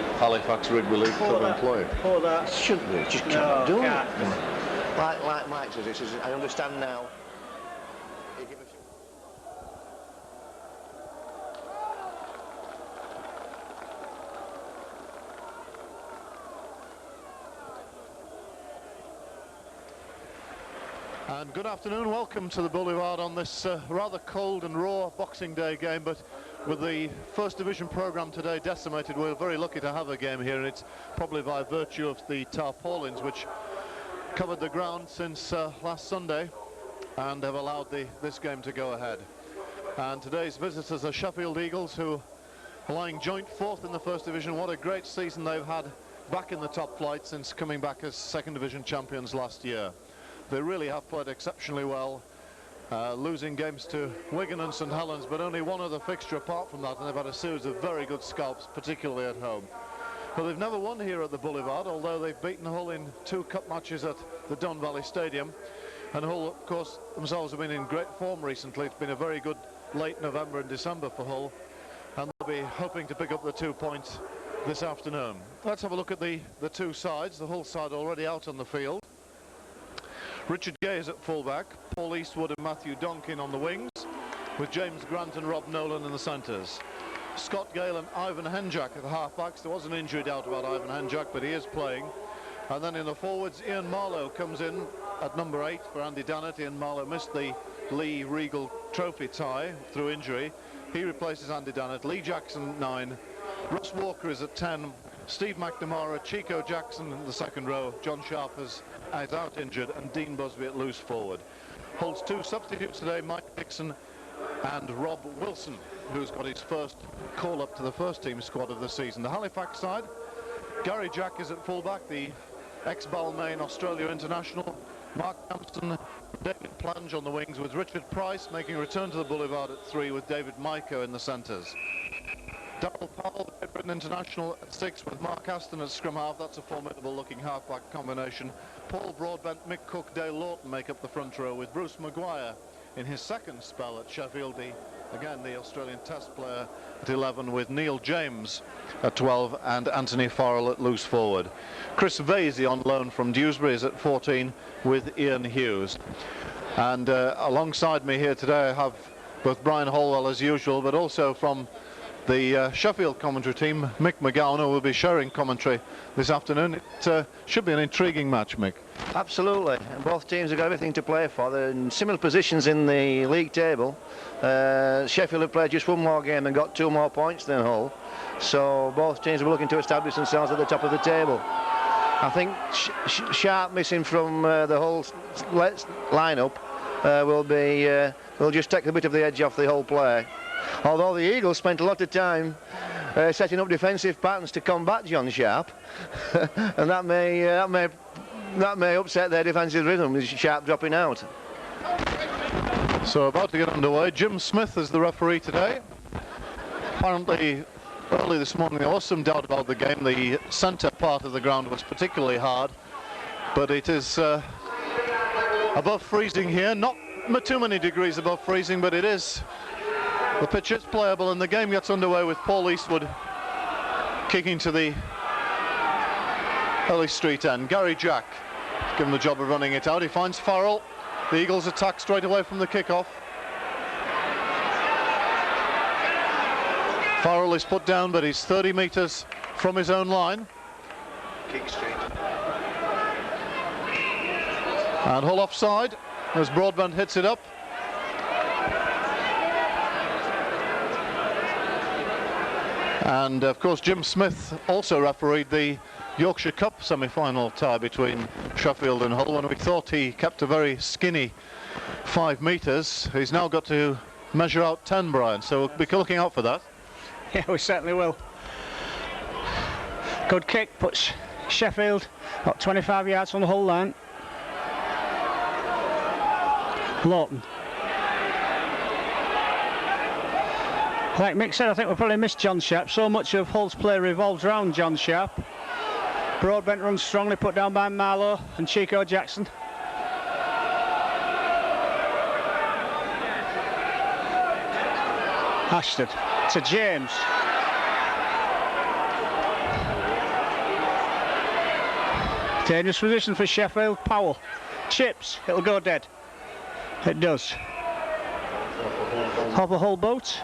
Halifax Rugby League Club employee. For that. Shouldn't we? Just can't do it. Like Mike says, he says, I understand now. And good afternoon, welcome to the Boulevard on this rather cold and raw Boxing Day game, but with the First Division programme today decimated, we're very lucky to have a game here, and it's probably by virtue of the tarpaulins which covered the ground since last Sunday and have allowed this game to go ahead. And today's visitors are Sheffield Eagles, who are lying joint fourth in the First Division. What a great season they've had back in the top flight since coming back as Second Division champions last year. They really have played exceptionally well, losing games to Wigan and St Helens, but only one other fixture apart from that, and they've had a series of very good scalps, particularly at home. But they've never won here at the Boulevard, although they've beaten Hull in 2 cup matches at the Don Valley Stadium. And Hull, of course, themselves have been in great form recently. It's been a very good late November and December for Hull, and they'll be hoping to pick up the 2 points this afternoon. Let's have a look at the two sides. The Hull side already out on the field. Richard Gay is at fullback, Paul Eastwood and Matthew Donkin on the wings, with James Grant and Rob Nolan in the centres. Scott Gale and Ivan Henjak at the half-backs. There was an injury doubt about Ivan Henjak, but he is playing. And then in the forwards, Ian Marlowe comes in at number 8 for Andy Dannett. Ian Marlowe missed the Lee Regal Trophy tie through injury. He replaces Andy Dannett. Lee Jackson at 9. Ross Walker is at 10. Steve McNamara, Chico Jackson in the second row. John Sharp is out injured, and Dean Busby at loose forward. Hull's 2 substitutes today, Mike Dixon and Rob Wilson, who's got his first call up to the first team squad of the season. The Halifax side, Gary Jack is at fullback, the ex-Balmain Australia international. Mark Hampson, David Plange on the wings, with Richard Price making a return to the Boulevard at 3, with David Maiko in the centres. Darryl Powell, the Great Britain international, at 6, with Mark Aston at scrum half. That's a formidable looking half-back combination. Paul Broadbent, Mick Cook, Dale Lawton make up the front row, with Bruce Maguire in his second spell at Sheffield, again the Australian Test player, at 11, with Neil James at 12 and Anthony Farrell at loose forward. Chris Vasey on loan from Dewsbury is at 14, with Ian Hughes. And alongside me here today I have both Brian Holwell as usual, but also from the Sheffield commentary team, Mick McGowan, who will be sharing commentary this afternoon. It should be an intriguing match, Mick. Absolutely. And both teams have got everything to play for. They're in similar positions in the league table. Sheffield have played just 1 more game and got 2 more points than Hull. So both teams are looking to establish themselves at the top of the table. I think Sharp missing from the Hull lineup will just take a bit of the edge off the Hull play. Although the Eagles spent a lot of time setting up defensive patterns to combat John Sharp, and that may upset their defensive rhythm with Sharp dropping out. So about to get underway. Jim Smith is the referee today. Apparently early this morning there was some doubt about the game. The centre part of the ground was particularly hard, but it is above freezing here. Not too many degrees above freezing, but it is. The pitch is playable, and the game gets underway with Paul Eastwood kicking to the early street end. Gary Jack is given the job of running it out. He finds Farrell. The Eagles attack straight away from the kickoff. Farrell is put down, but he's 30 metres from his own line. Kick straight. And Hull offside as Broadbent hits it up. And of course Jim Smith also refereed the Yorkshire Cup semi-final tie between Sheffield and Hull, when we thought he kept a very skinny 5 metres. He's now got to measure out 10, Brian, so we'll be looking out for that. Yeah, we certainly will. Good kick, puts Sheffield about 25 yards from the Hull line. Lawton. Like Mick said, I think we'll probably miss John Sharp. So much of Hull's play revolves around John Sharp. Broadbent runs strongly, put down by Marlowe and Chico Jackson. Ashton to James. Dangerous position for Sheffield. Powell. Chips. It'll go dead. It does. Off a whole boat.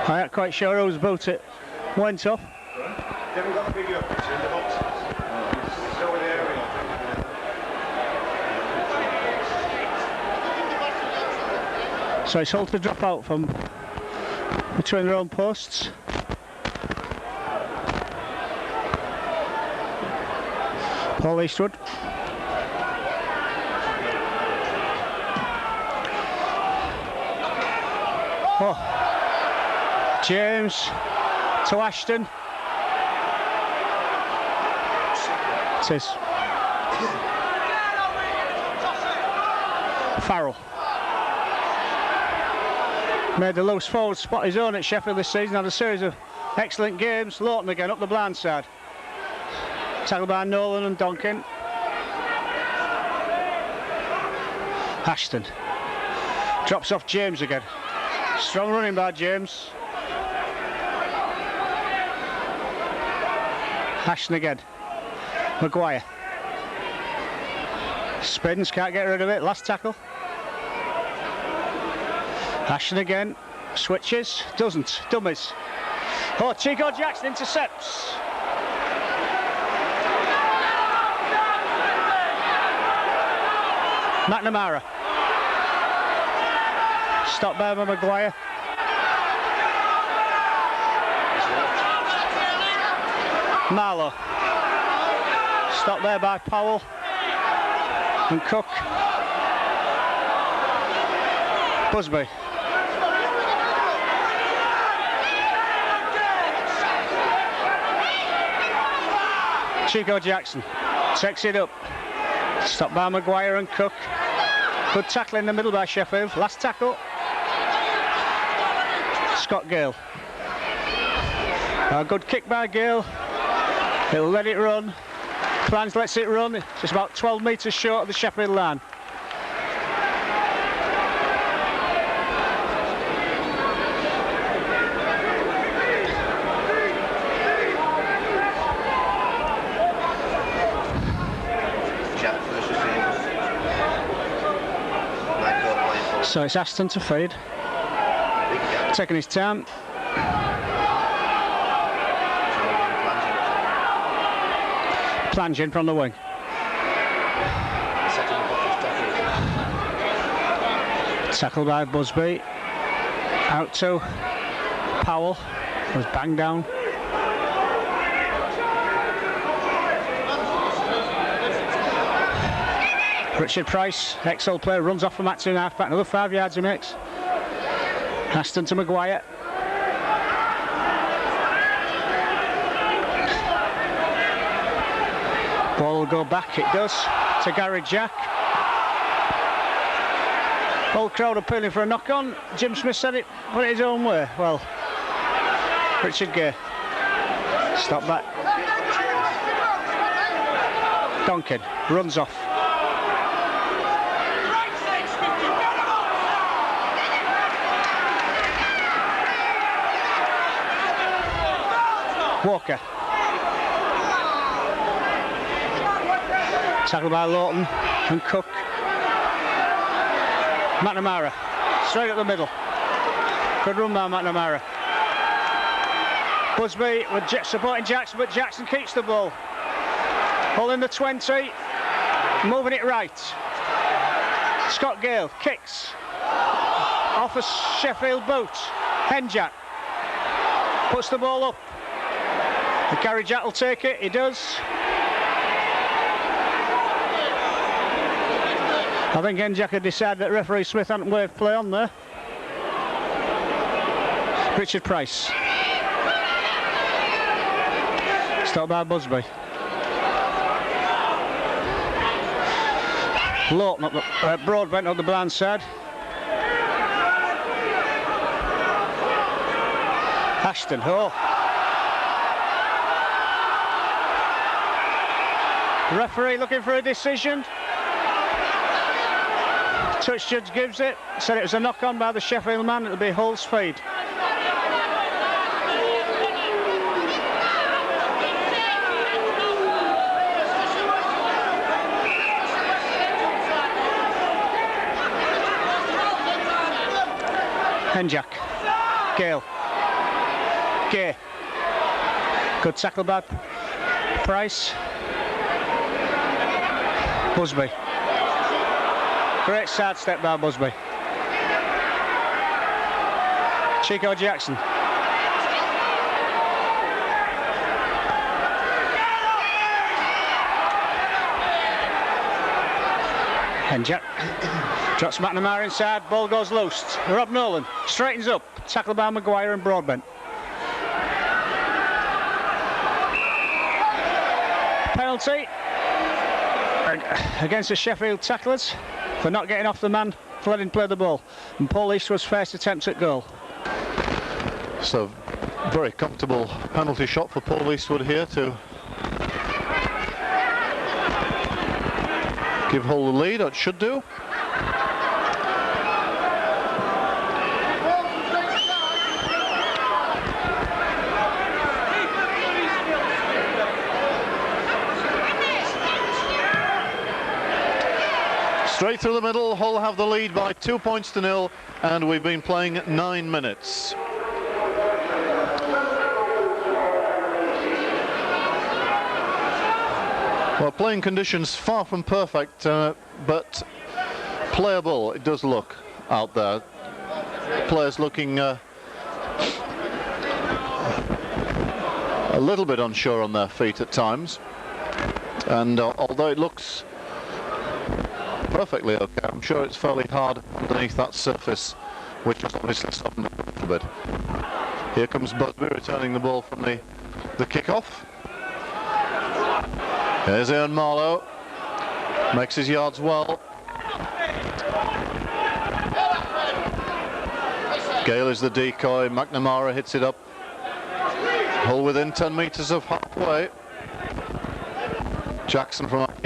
I'm not quite sure whose boat it went off. They haven't got the video picture in the box. It's over there. So it's all to drop out from between their own posts. Paul Eastwood. Oh. James to Ashton. It is. Farrell. Made the loose forward spot his own at Sheffield this season. Had a series of excellent games. Lawton again up the blind side. Tackled by Nolan and Donkin. Ashton. Drops off James again. Strong running by James. Ashton again. Maguire. Spins, can't get rid of it. Last tackle. Ashton again. Switches. Doesn't. Dummies. Oh, Chico Jackson intercepts. McNamara. Stopped by Maguire. Marlowe. Stopped there by Powell and Cook. Busby. Chico Jackson takes it up. Stopped by Maguire and Cook. Good tackle in the middle by Sheffield. Last tackle. Scott Gale. A good kick by Gale. He'll let it run. Plans lets it run. It's just about 12 metres short of the Sheffield line. So it's Aston to feed. Taking his time. Plunging from the wing. Tackled by Busby. Out to Powell. Was banged down. Richard Price, ex-Hull player, runs off from Matson half back. Another 5 yards he makes. Aston to Maguire. Ball will go back, it does, to Gary Jack. Whole crowd appealing for a knock-on. Jim Smith said it, put it his own way. Well, Richard Gay. Stop that. Donkin runs off. Walker. Tackled by Lawton and Cook. McNamara, straight up the middle. Good run by McNamara. Busby with supporting Jackson, but Jackson keeps the ball. Ball in the 20, moving it right. Scott Gale kicks. Off a Sheffield boot. Henjack puts the ball up. Gary Jack will take it, he does. I think Henjack had decided that referee Smith hadn't waved play on there. Richard Price. Stopped by Busby. Lawton up the, Broadbent on the blind side. Ashton, oh. The referee looking for a decision. Touch judge gives it. Said it was a knock on by the Sheffield man. It'll be Hull's feed. Henjak. Gale. Gay. Good tackle by Price. Busby. Great sidestep by Busby. Chico Jackson. Henjak. Drops McNamara inside, ball goes loose. Rob Nolan straightens up, tackled by Maguire and Broadbent. Penalty against the Sheffield tacklers for not getting off the man for letting play the ball. And Paul Eastwood's first attempt at goal. So, very comfortable penalty shot for Paul Eastwood here to give Hull the lead, or it should do. Straight through the middle, Hull have the lead by 2 points to 0, and we've been playing 9 minutes. Well, playing conditions far from perfect, but playable it does look out there. Players looking a little bit unsure on their feet at times, and although it looks perfectly okay, I'm sure it's fairly hard underneath that surface, which is obviously softened up a little bit. Here comes Busby returning the ball from the kick-off. Here's Ian Marlowe, makes his yards well. Gale is the decoy, McNamara hits it up. Hull within 10 metres of halfway. Jackson from half.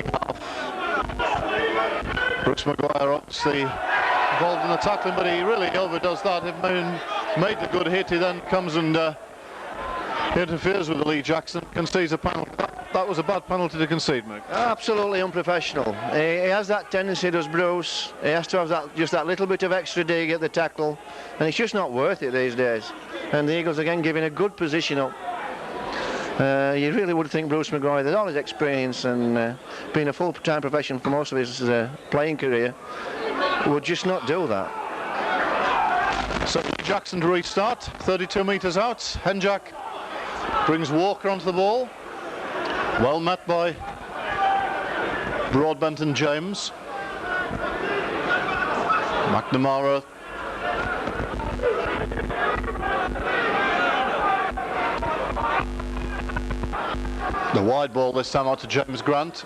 Brooks Maguire obviously involved in the tackling, but he really overdoes that. He made the good hit, he then comes and interferes with the Lee Jackson, concedes a penalty. That was a bad penalty to concede, Mick. Absolutely unprofessional. He has that tendency, does Bruce. He has to have just that little bit of extra dig at the tackle, and it's just not worth it these days. And the Eagles again giving a good position up. You really would think Bruce Maguire, with all his experience and being a full-time professional for most of his playing career, would just not do that. So Lee Jackson to restart, 32 metres out. Henjak brings Walker onto the ball. Well met by Broadbent and James. McNamara. The wide ball this time out to James Grant.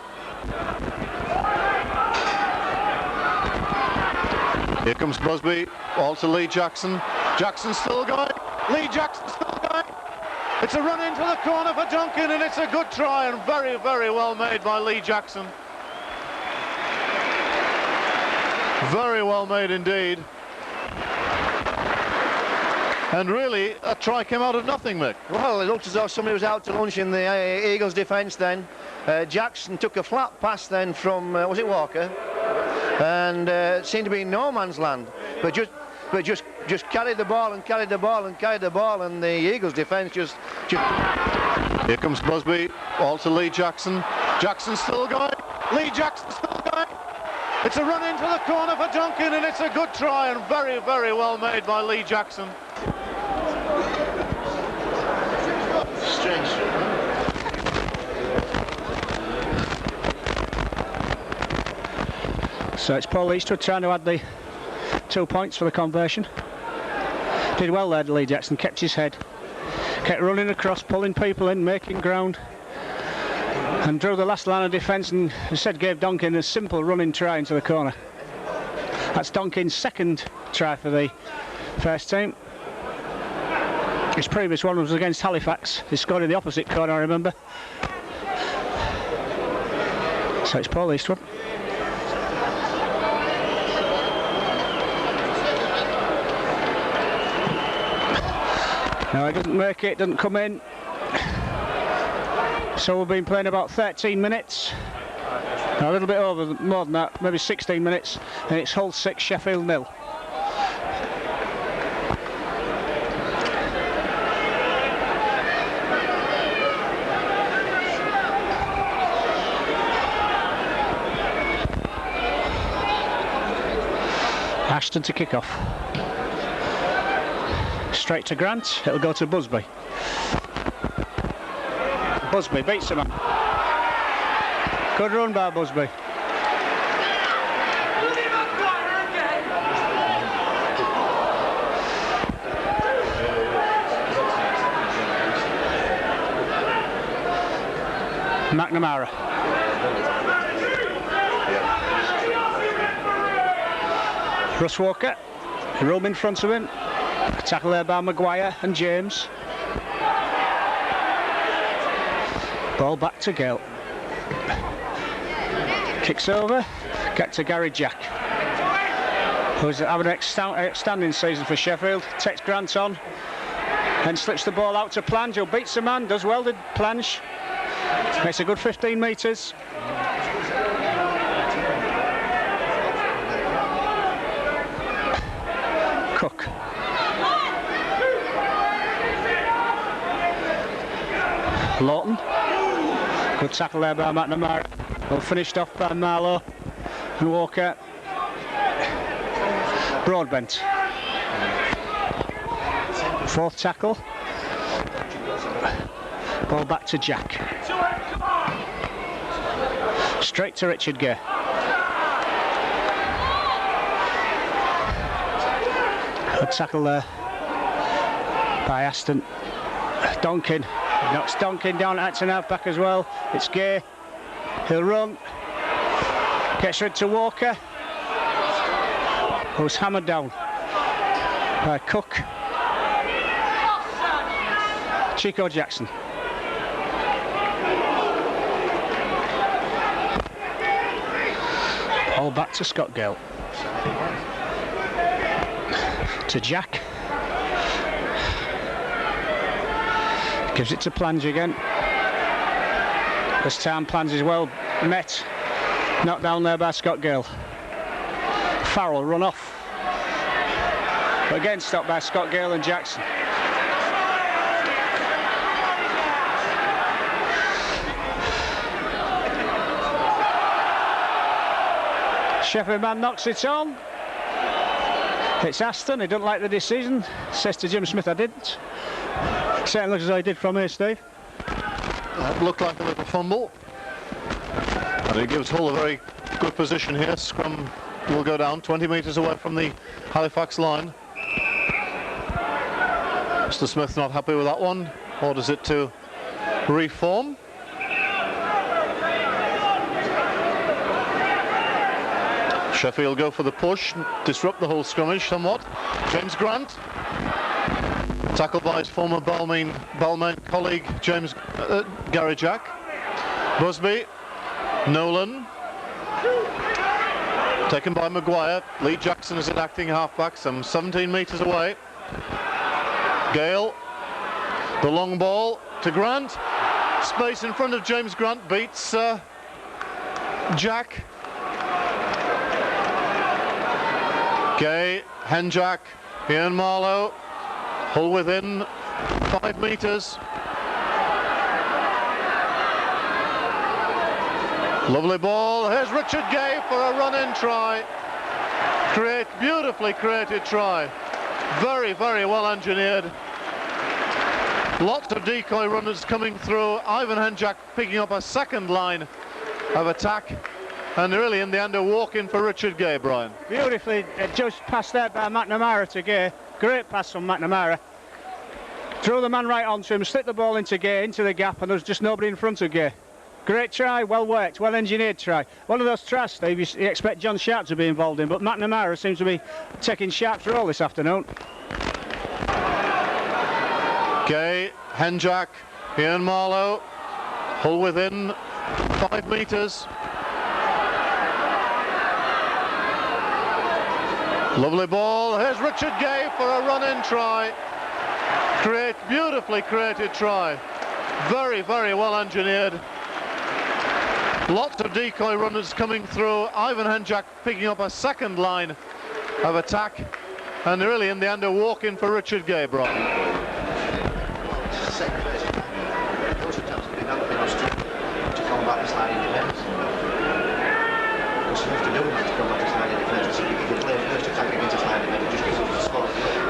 Here comes Busby, all to Lee Jackson. Jackson's still going. Lee Jackson's still going. It's a run into the corner for Duncan, and it's a good try and very, very well made by Lee Jackson. Very well made indeed. And really, a try came out of nothing, Mick. Well, it looked as though somebody was out to lunch in the Eagles' defence then. Jackson took a flat pass then from, was it Walker? And it seemed to be in no man's land. But just carried the ball and carried the ball and carried the ball, and the Eagles' defence just... Here comes Busby, all to Lee Jackson. Jackson's still going. Lee Jackson's still going. It's a run into the corner for Duncan, and it's a good try and very, very well made by Lee Jackson. Strange. So it's Paul Eastwood trying to add the 2 points for the conversion. Did well there, Lee Jackson, kept his head. Kept running across, pulling people in, making ground. And drew the last line of defence and, as I said, gave Donkin a simple running try into the corner. That's Donkin's second try for the first team. His previous one was against Halifax. He scored in the opposite corner, I remember. So it's Paul Eastwood. No, he doesn't make it, doesn't come in. So we've been playing about 13 minutes. A little bit over, more than that, maybe 16 minutes. And it's Hull 6, Sheffield 0. Ashton to kick off. Straight to Grant, it'll go to Busby. Busby beats him. Good run by Busby. McNamara. Russ Walker, room in front of him. Tackle there by Maguire and James. Ball back to Gale. Kicks over, get to Gary Jack, who's having an outstanding season for Sheffield. Takes Grant on and slips the ball out to Plange, who beats the man, does well, did Plange. Makes a good 15 metres. Cook. Lawton. Good tackle there by McNamara. Well finished off by Marlowe and Walker. Broadbent. Fourth tackle. Ball back to Jack. Straight to Richard Gay. Good tackle there by Aston. Donkin. Knocks Donkin down at an half back as well. It's Gay. He'll run. Gets rid to Walker, who's hammered down by Cook. Chico Jackson. All back to Scott Gale. To Jack. Gives it to Plange again. This time Plange is well met. Knocked down there by Scott Gale. Farrell run off. But again stopped by Scott Gale and Jackson. Sheffield man knocks it on. It's Aston, he doesn't like the decision. Says to Jim Smith, I didn't. Certainly looks as though he did from here, Steve. That looked like a little fumble. And it gives Hull a very good position here. Scrum will go down 20 metres away from the Halifax line. Mr. Smith not happy with that one. Orders it to reform. Sheffield go for the push, disrupt the whole scrummage somewhat. James Grant. Tackled by his former Balmain colleague, Gary Jack. Busby, Nolan. Taken by Maguire. Lee Jackson is at acting halfback, some 17 metres away. Gale. The long ball to Grant. Space in front of James Grant beats Jack. Gay, Henjack, Ian Marlowe. Hull within 5 metres. Lovely ball. Here's Richard Gay for a run-in try. Beautifully created try. Very, very well engineered. Lots of decoy runners coming through. Ivan Henjack picking up a second line of attack. And really, in the end, a walk-in for Richard Gay, Brian. Beautifully just passed there by McNamara to Gay. Great pass from McNamara. Threw the man right onto him, slipped the ball into Gay, into the gap, and there was just nobody in front of Gay. Great try, well worked, well engineered try. One of those tries, Steve, you expect John Sharp to be involved in, but McNamara seems to be taking Sharp's role this afternoon. Gay, Henjack, Ian Marlowe. Hull within 5 metres. Lovely ball. Here's Richard Gay for a run-in try. Beautifully created try. Very, very well engineered. Lots of decoy runners coming through. Ivan Henjak picking up a second line of attack. And really, in the end, a walk-in for Richard Gay, Brock.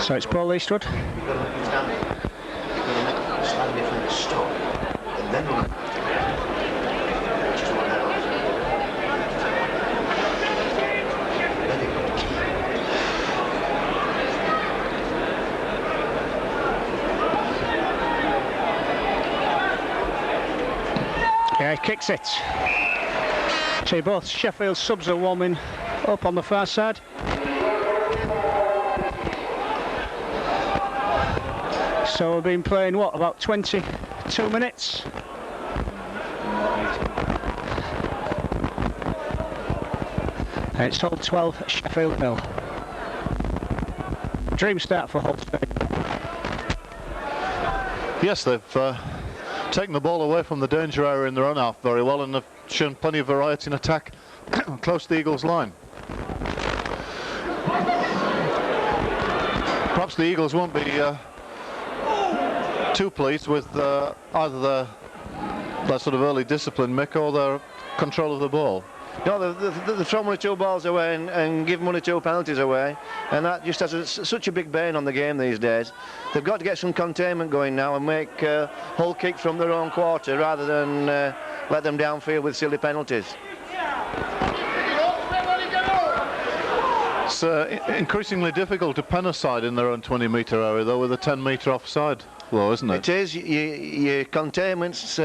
So it's Paul Eastwood. Yeah, he kicks it. See, both Sheffield subs are warming up on the far side. So we've been playing, what, about 22 minutes? And it's all 12 Sheffield 0. Dream start for Hull. Yes, they've taken the ball away from the danger area in their own half very well, and have shown plenty of variety in attack close to the Eagles' line. Perhaps the Eagles won't be too pleased with either their sort of early discipline, Mick, or their control of the ball. No, they've thrown 1 or 2 balls away and given 1 or 2 penalties away, and that just has such a big bearing on the game these days. They've got to get some containment going now and make Hull kick from their own quarter rather than let them downfield with silly penalties. It's increasingly difficult to pen a side in their own 20-metre area, though, with a 10-metre offside law, isn't it? It is. Your containment's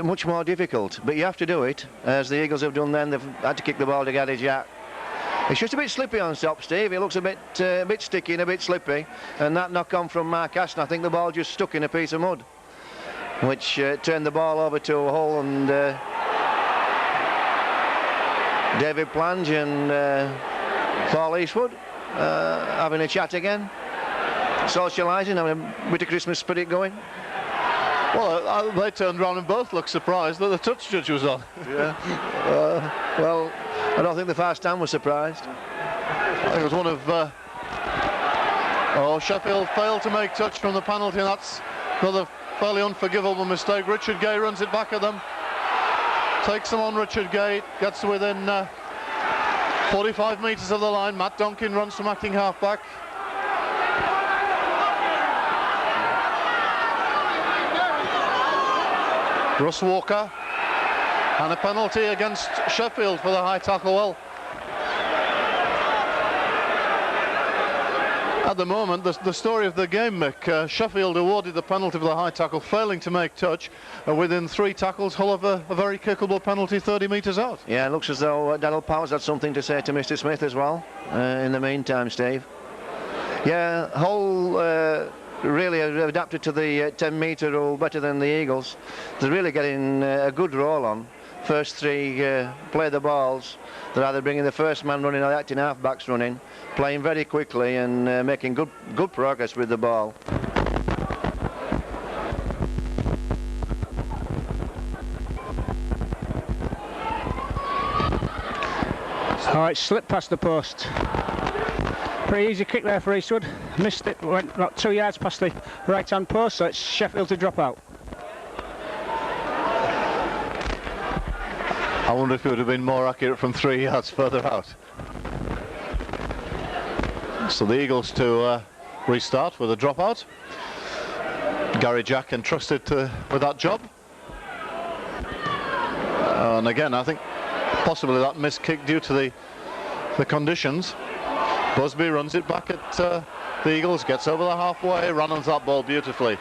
much more difficult, but you have to do it, as the Eagles have done then. They've had to kick the ball to Gary Jack. It's just a bit slippy on top, Steve. He looks a bit sticky and a bit slippy, and that knock on from Mark Aston, I think the ball just stuck in a piece of mud, which turned the ball over to Hull, and David Plange and Paul Eastwood having a chat again, socialising, having a bit of Christmas spirit going. Well, they turned around and both looked surprised that the touch judge was on. Yeah. Well, I don't think the far stand was surprised. I think it was one of... Sheffield failed to make touch from the penalty, and that's another fairly unforgivable mistake. Richard Gay runs it back at them. Takes them on, Richard Gay. Gets to within 45 metres of the line. Matt Donkin runs from acting half-back. Russ Walker, and a penalty against Sheffield for the high tackle. Well, at the moment, the story of the game, Mick, Sheffield awarded the penalty for the high tackle, failing to make touch. Within 3 tackles, Hull have a very kickable penalty 30 metres out. Yeah, it looks as though Daryl Powers had something to say to Mr. Smith as well in the meantime, Steve. Yeah, Hull really adapted to the 10-metre rule better than the Eagles. They're really getting a good roll on. First 3 play the balls. They're either bringing the first man running or the acting half-backs running, playing very quickly and making good progress with the ball. All right, slipped past the post. Pretty easy kick there for Eastwood. Missed it, went about 2 yards past the right-hand post, so it's Sheffield to drop out. I wonder if it would have been more accurate from 3 yards further out. So the Eagles to restart with a dropout. Gary Jack entrusted with that job. And again, I think possibly that missed kick due to the conditions. Busby runs it back at the Eagles, gets over the halfway, runs that ball beautifully.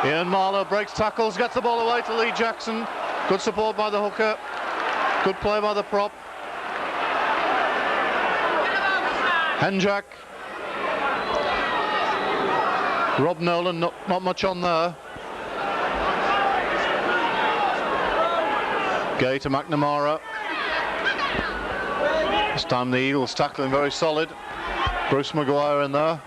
Ian Marlowe breaks tackles, gets the ball away to Lee Jackson. Good support by the hooker. Good play by the prop. Henjak. Rob Nolan, not much on there. Gay to McNamara. This time the Eagles tackling very solid. Bruce Maguire in there.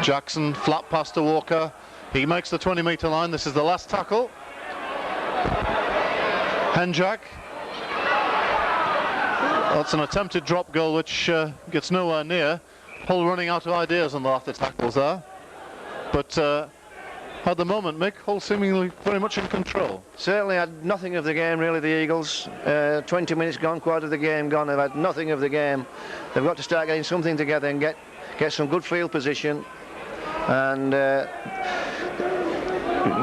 Jackson flat pass to Walker. He makes the 20-metre line. This is the last tackle. Henjak. That's an attempted drop goal which gets nowhere near. Hull running out of ideas on the latter tackles there. But at the moment, Mick, Hull seemingly very much in control. Certainly had nothing of the game, really, the Eagles. 20 minutes gone, quarter of the game gone. They've had nothing of the game. They've got to start getting something together and get some good field position and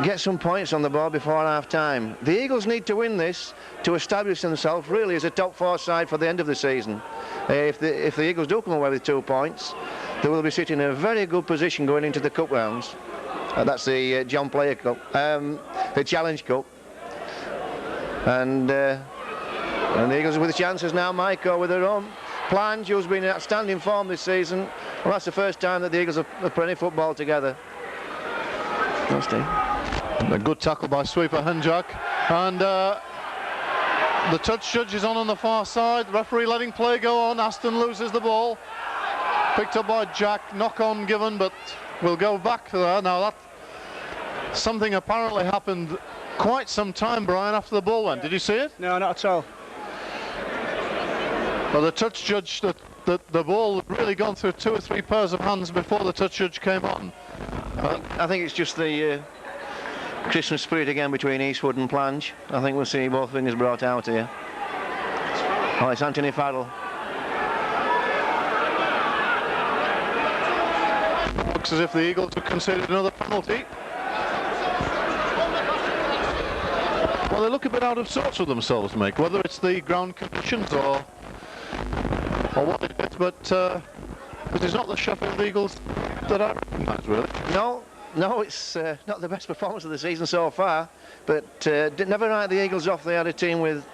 get some points on the board before half-time. The Eagles need to win this to establish themselves really as a top 4 side for the end of the season. If the Eagles do come away with 2 points, they will be sitting in a very good position going into the cup rounds. That's the John Player Cup, the Challenge Cup. And the Eagles with the chances now, Maiko with their own. Plange, who's been in outstanding form this season. Well, that's the first time that the Eagles have played any football together. A good tackle by sweeper Henjak. And the touch judge is on the far side. The referee letting play go on. Aston loses the ball. Picked up by Jack. Knock on given, but we'll go back to there. Now that something apparently happened quite some time, Brian, after the ball went. Did you see it? No, not at all. Well, the touch judge, the ball had really gone through 2 or 3 pairs of hands before the touch judge came on. I think it's just the Christmas spirit again between Eastwood and Plange. I think we'll see both fingers brought out here. Oh, it's Anthony Farrell. Looks as if the Eagles have conceded another penalty. Well, they look a bit out of sorts with themselves, Mick, whether it's the ground conditions or what it is, but it is not the Sheffield Eagles that I recognise, really. No, it's not the best performance of the season so far, but never write the Eagles off. They had a team with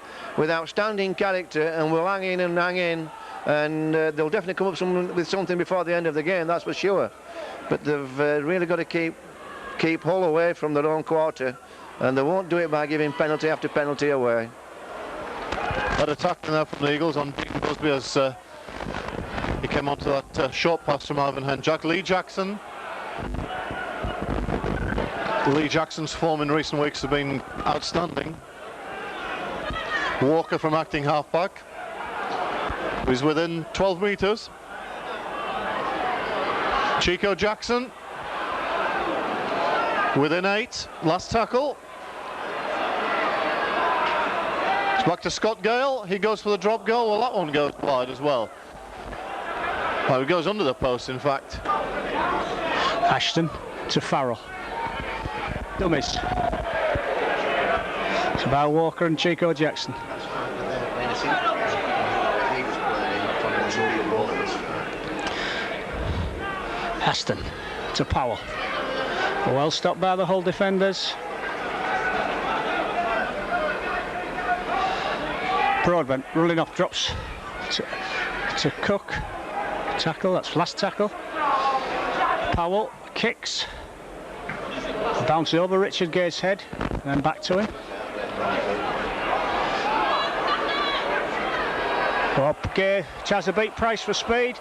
outstanding character and will hang in, and they'll definitely come up with something before the end of the game, that's for sure. But they've really got to keep Hull away from their own quarter, and they won't do it by giving penalty after penalty away. That attack there from the Eagles on Dean Busby as he came onto that short pass from Ivan Henjak. Lee Jackson's form in recent weeks has been outstanding. Walker from acting halfback, who's within 12 metres. Chico Jackson within 8. Last tackle. It's back to Scott Gale. He goes for the drop goal. Well, that one goes wide as well. Oh, it goes under the post, in fact. Ashton to Farrell. Dummies. It's about Walker and Chico Jackson. Aston to Powell. Well stopped by the Hull defenders. Broadbent running off, drops to Cook. Tackle, that's last tackle. Powell kicks. Bounces over Richard Gate's head and then back to him. Up Gay tries to beat Price for speed.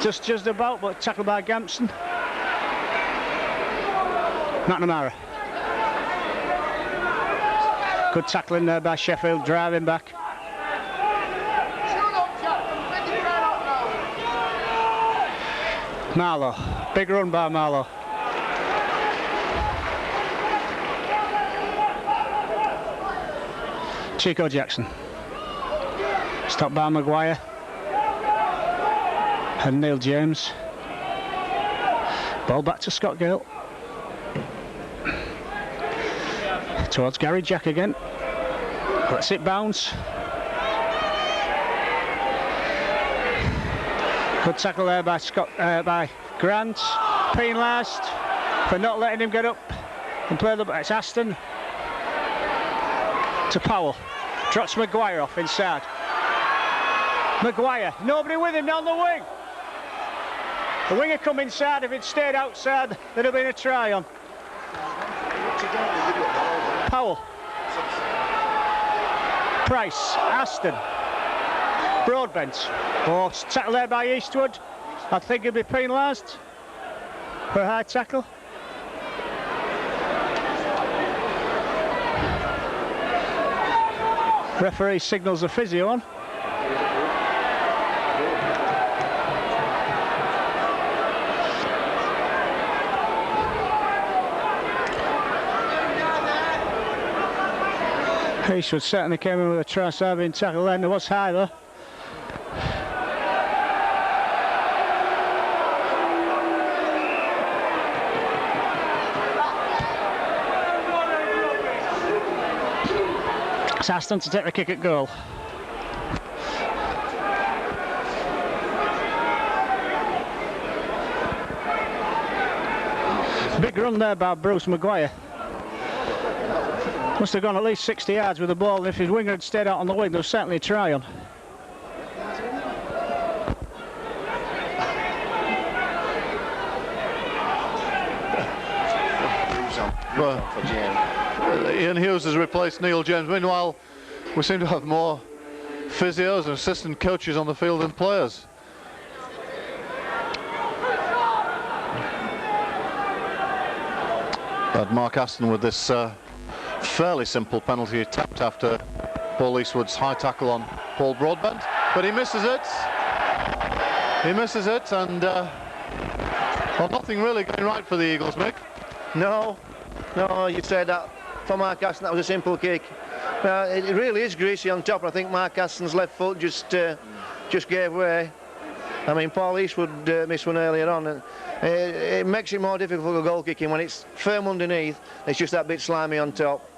Just about, but tackled by Gampson. McNamara. Good tackling there by Sheffield, driving back. Marlowe, big run by Marlowe. Chico Jackson. Stopped by Maguire. And Neil James. Ball back to Scott Gale. Towards Gary Jack again. Lets it bounce. Good tackle there by by Grant. Penalised for not letting him get up and play the. It's Aston to Powell. Drops Maguire off inside. Maguire, nobody with him down the wing. The winger come inside. If it stayed outside, there'd have been a try on. Powell. Price, Aston. Broadbent. Oh, tackle there by Eastwood. I think he'll be penalised for a high tackle. Referee signals the physio on. Eastwood certainly came in with a try-saving tackle then. There was high though. It's Aston to take the kick at goal. Big run there by Bruce Maguire. Must have gone at least 60 yards with the ball, and if his winger had stayed out on the wing, there was certainly a try on. Ian Hughes has replaced Neil James. Meanwhile, we seem to have more physios and assistant coaches on the field than players. But Mark Aston with this fairly simple penalty tapped after Paul Eastwood's high tackle on Paul Broadbent, but he misses it. He misses it, and well, nothing really going right for the Eagles, Mick. No, you'd say that for Mark Aston that was a simple kick. It really is greasy on top, and I think Mark Aston's left foot just gave way. I mean, Paul Eastwood missed one earlier on, and it makes it more difficult for goal kicking when it's firm underneath. It's just that bit slimy on top.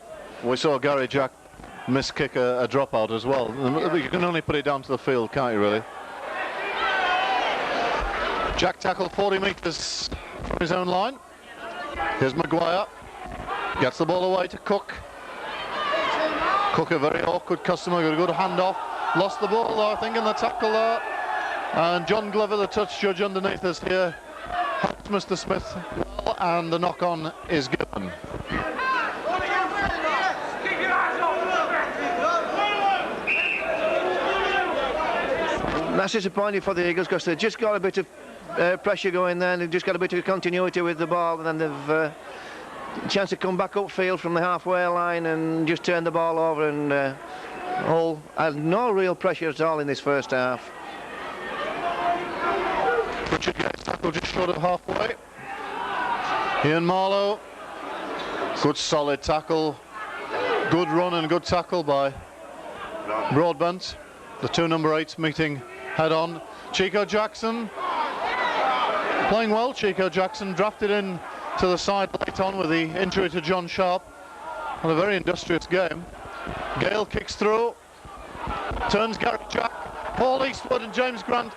We saw Gary Jack miskick a dropout as well. You can only put it down to the field, can't you, really? Jack tackled 40 metres from his own line. Here's Maguire. Gets the ball away to Cook. Cook, a very awkward customer, got a good handoff. Lost the ball, though, I think, in the tackle there. And John Glover, the touch judge underneath us here, helped Mr. Smith well, and the knock-on is given. That's disappointing for the Eagles because they've just got a bit of pressure going there, and they've just got a bit of continuity with the ball, and then they've a chance to come back upfield from the halfway line and just turn the ball over, and Hull had no real pressure at all in this first half. Richard gets tackle just short of halfway. Ian Marlowe, good solid tackle, good run and good tackle by Broadbent. The two number 8s meeting head on. Chico Jackson playing well. Chico Jackson drafted in to the side late on with the injury to John Sharp, and a very industrious game. Gale kicks through, turns Gary Jack, Paul Eastwood and James Grant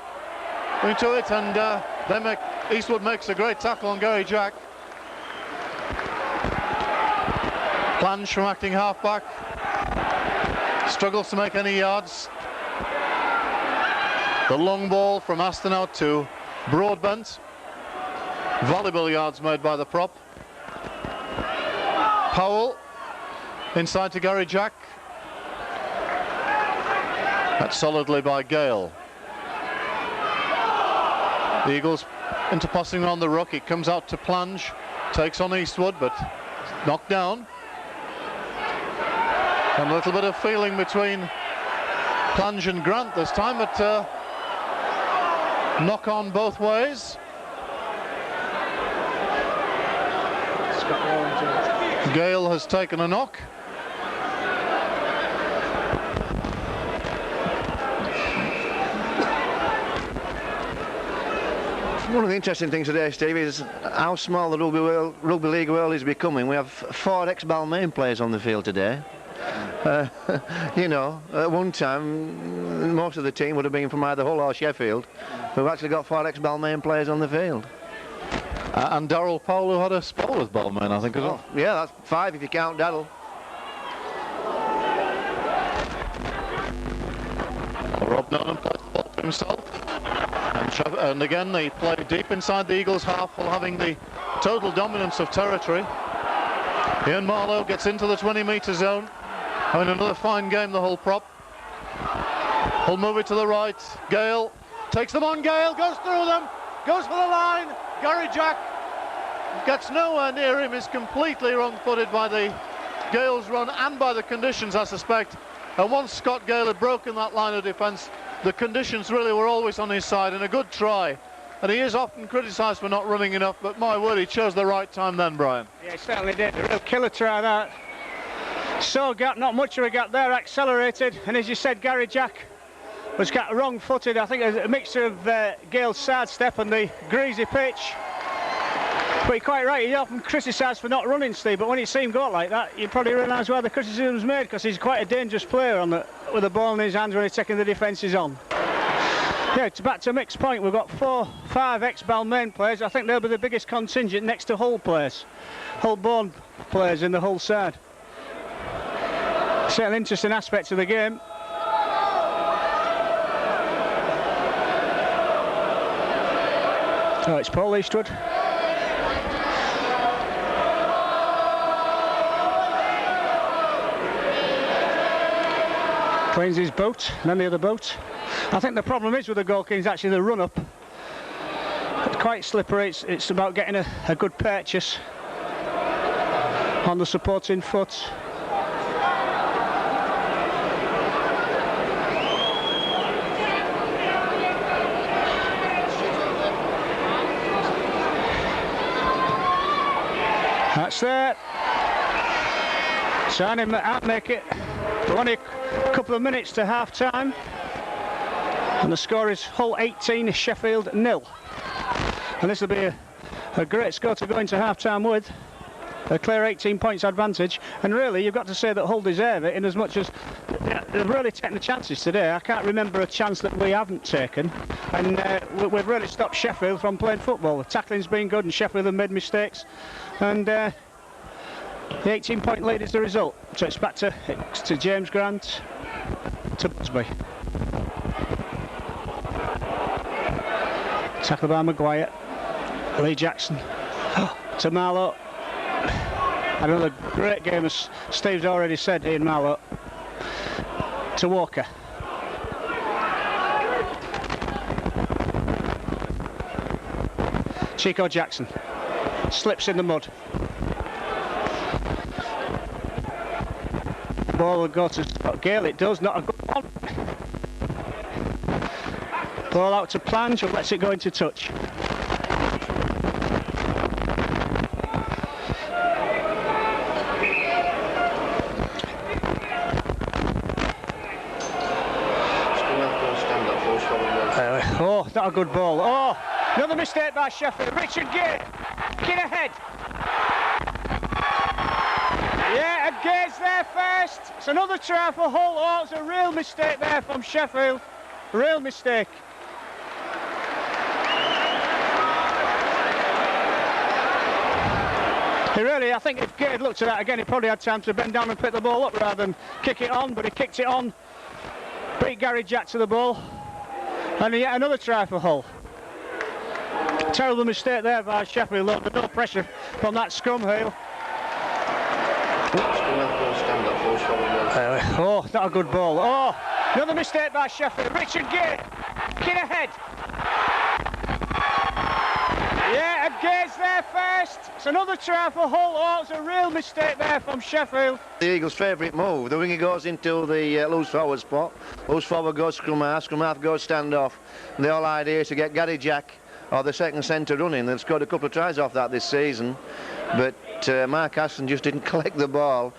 into it, and Eastwood makes a great tackle on Gary Jack. Plunge from acting halfback, struggles to make any yards. The long ball from Aston out to Broadbent. Valuable yards made by the prop. Powell inside to Gary Jack. That's solidly by Gale. The Eagles interpassing on the ruck. It comes out to Plunge, takes on Eastwood, but knocked down. And a little bit of feeling between Plunge and Grant this time, but knock on both ways. Gale has taken a knock. One of the interesting things today, Steve, is how small the rugby league world is becoming. We have 4 ex-Balmain players on the field today. You know, at one time, most of the team would have been from either Hull or Sheffield. We've actually got 4 ex-Balmain players on the field. And Darryl Powell, who had a spell with Balmain, I think, as well. Yeah, that's 5 if you count Darryl. Rob Nolan plays the ball for himself. And again, they play deep inside the Eagles' half while having the total dominance of territory. Ian Marlowe gets into the 20-metre zone. Having another fine game, the whole prop. Hull move it to the right. Gale takes them on. Gale goes through them, goes for the line. Gary Jack gets nowhere near him, is completely wrong-footed by the Gale's run and by the conditions, I suspect. And once Scott Gale had broken that line of defence, the conditions really were always on his side, and a good try. And he is often criticised for not running enough, but my word, he chose the right time then, Brian. Yeah, he certainly did. A real killer try, that. So gap, not much of a gap there, accelerated. And as you said, Gary Jack was got wrong-footed. I think a mixture of Gale's sidestep and the greasy pitch. But you're quite right, he's often criticised for not running, Steve, but when you see him go like that, you probably realise why the criticism was made, because he's quite a dangerous player with the ball in his hands when he's taking the defences on. Yeah, it's back to mixed point. We've got 5 ex-Balmain players. I think they'll be the biggest contingent next to Hull players. Hull-born players in the Hull side. Certainly interesting aspects of the game. Oh, it's Paul Eastwood. Cleans his boat, and then the other boat. I think the problem is with the goal king is actually the run-up. It's quite slippery. It's about getting a good purchase on the supporting foot. That's there. Sign him out, make it. Only a couple of minutes to half-time. And the score is Hull 18, Sheffield 0. And this will be a great score to go into half-time with. A clear 18 points advantage. And really, you've got to say that Hull deserve it, in as much as they've really taken the chances today. I can't remember a chance that we haven't taken. And we've really stopped Sheffield from playing football. The tackling's been good, and Sheffield have made mistakes. And the 18-point lead is the result. So it's back to James Grant, to Busby. Tackled by Maguire. Lee Jackson to Marlowe. Another great game, as Steve's already said, Ian Marlowe. To Walker. Chico Jackson slips in the mud. Ball will go to Scott Gale. It does, not a good one. Ball out to Plange and lets it go into touch. Oh, not a good ball. Oh, another mistake by Sheffield. Richard Gay, get ahead. Yeah, and Gay's there first. It's another try for Hull. Oh, it's a real mistake there from Sheffield. Real mistake. Really, I think if Gay had looked at that again, he probably had time to bend down and pick the ball up rather than kick it on, but he kicked it on. Beat Gary Jack to the ball. And yet another try for Hull. Terrible mistake there by Sheffield. Look, no pressure from that scrum, Hale. Oh, not a good ball. Oh, another mistake by Sheffield. Richard Gay, get ahead. Yeah, and Gay's there first. It's another try for Hull. Oh, it's a real mistake there from Sheffield. The Eagles' favourite move. The winger goes into the loose forward spot. Loose forward goes scrum half goes stand off. And the whole idea is to get Gary Jack or the second centre running. They've scored a couple of tries off that this season, but Mark Aston just didn't collect the ball.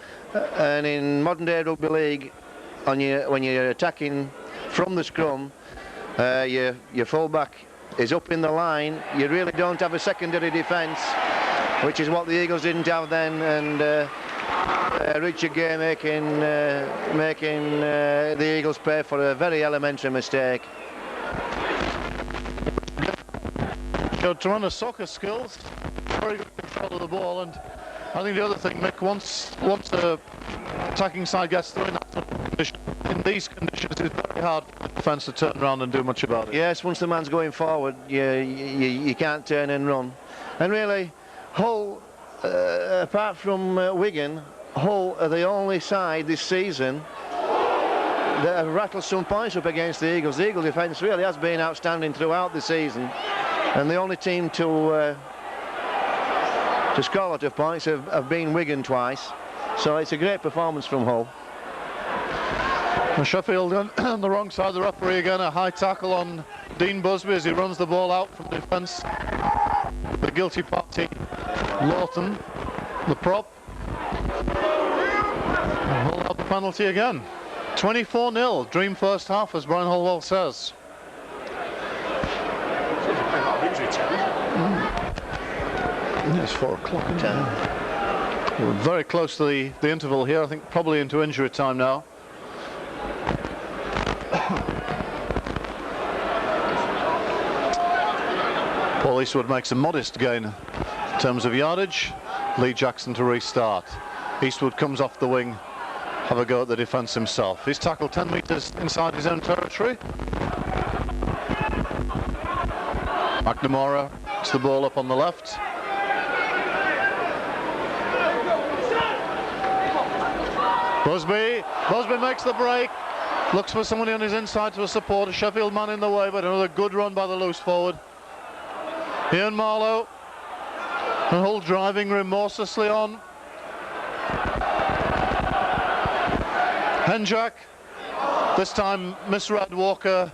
And in modern day rugby league, when you're attacking from the scrum, your full-back is up in the line. You really don't have a secondary defence, which is what the Eagles didn't have then. And Richard Gay making the Eagles pay for a very elementary mistake. Showed tremendous soccer skills, very good control of the ball, and I think the other thing, Mick, once the attacking side gets through in these conditions, it's very hard for the defence to turn around and do much about it. Yes, once the man's going forward, you can't turn and run. And really, Hull, apart from Wigan, Hull are the only side this season that have rattled some points up against the Eagles. The Eagle defence really has been outstanding throughout the season, and the only team to score a lot of points have been Wigan twice. So it's a great performance from Hull. And Sheffield on the wrong side of the referee again. A high tackle on Dean Busby as he runs the ball out from defence. The guilty party, Lawton, the prop. And Hull have the penalty again. 24-0, dream first half, as Brian Holwell says. It's 4 o'clock. We're very close to the interval here. I think probably into injury time now. Paul Eastwood makes a modest gain in terms of yardage. Lee Jackson to restart. Eastwood comes off the wing, have a go at the defence himself. He's tackled 10 metres inside his own territory. McNamara gets the ball up on the left. Busby makes the break, looks for somebody on his inside to support, a Sheffield man in the way, but another good run by the loose forward. Ian Marlowe, and Hull driving remorselessly on. Henjak, this time misread Walker,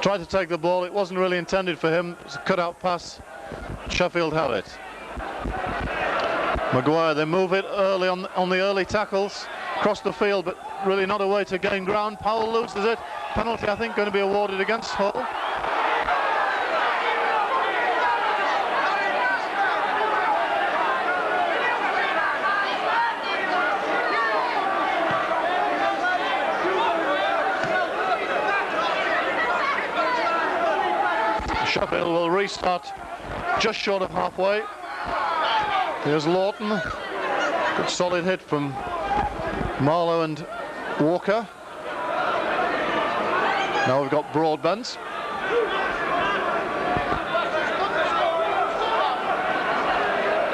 tried to take the ball, it wasn't really intended for him, it's a cut-out pass. Sheffield have it. Maguire, they move it early on the early tackles, across the field, but really not a way to gain ground. Powell loses it. Penalty, I think, going to be awarded against Hull. Sheffield will restart just short of halfway. Here's Lawton. Good solid hit from Marlowe and Walker. Now we've got Broadbent.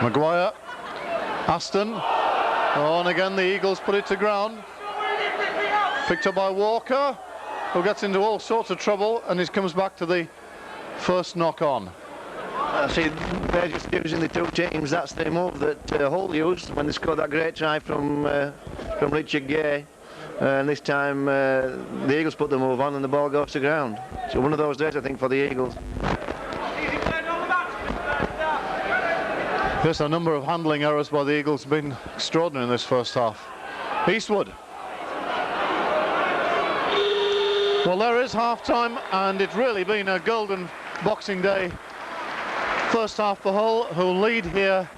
Maguire. Aston. Oh, and again the Eagles put it to ground. Picked up by Walker, who gets into all sorts of trouble, and he comes back to the first knock on. See, they're just using the two teams. That's the move that Hull used when they scored that great try from Richard Gay. And this time the Eagles put the move on and the ball goes to ground. So one of those days, I think, for the Eagles. Yes, a number of handling errors by the Eagles have been extraordinary in this first half. Eastwood. Well, there is half-time, and it's really been a golden Boxing Day first half for Hull, who lead here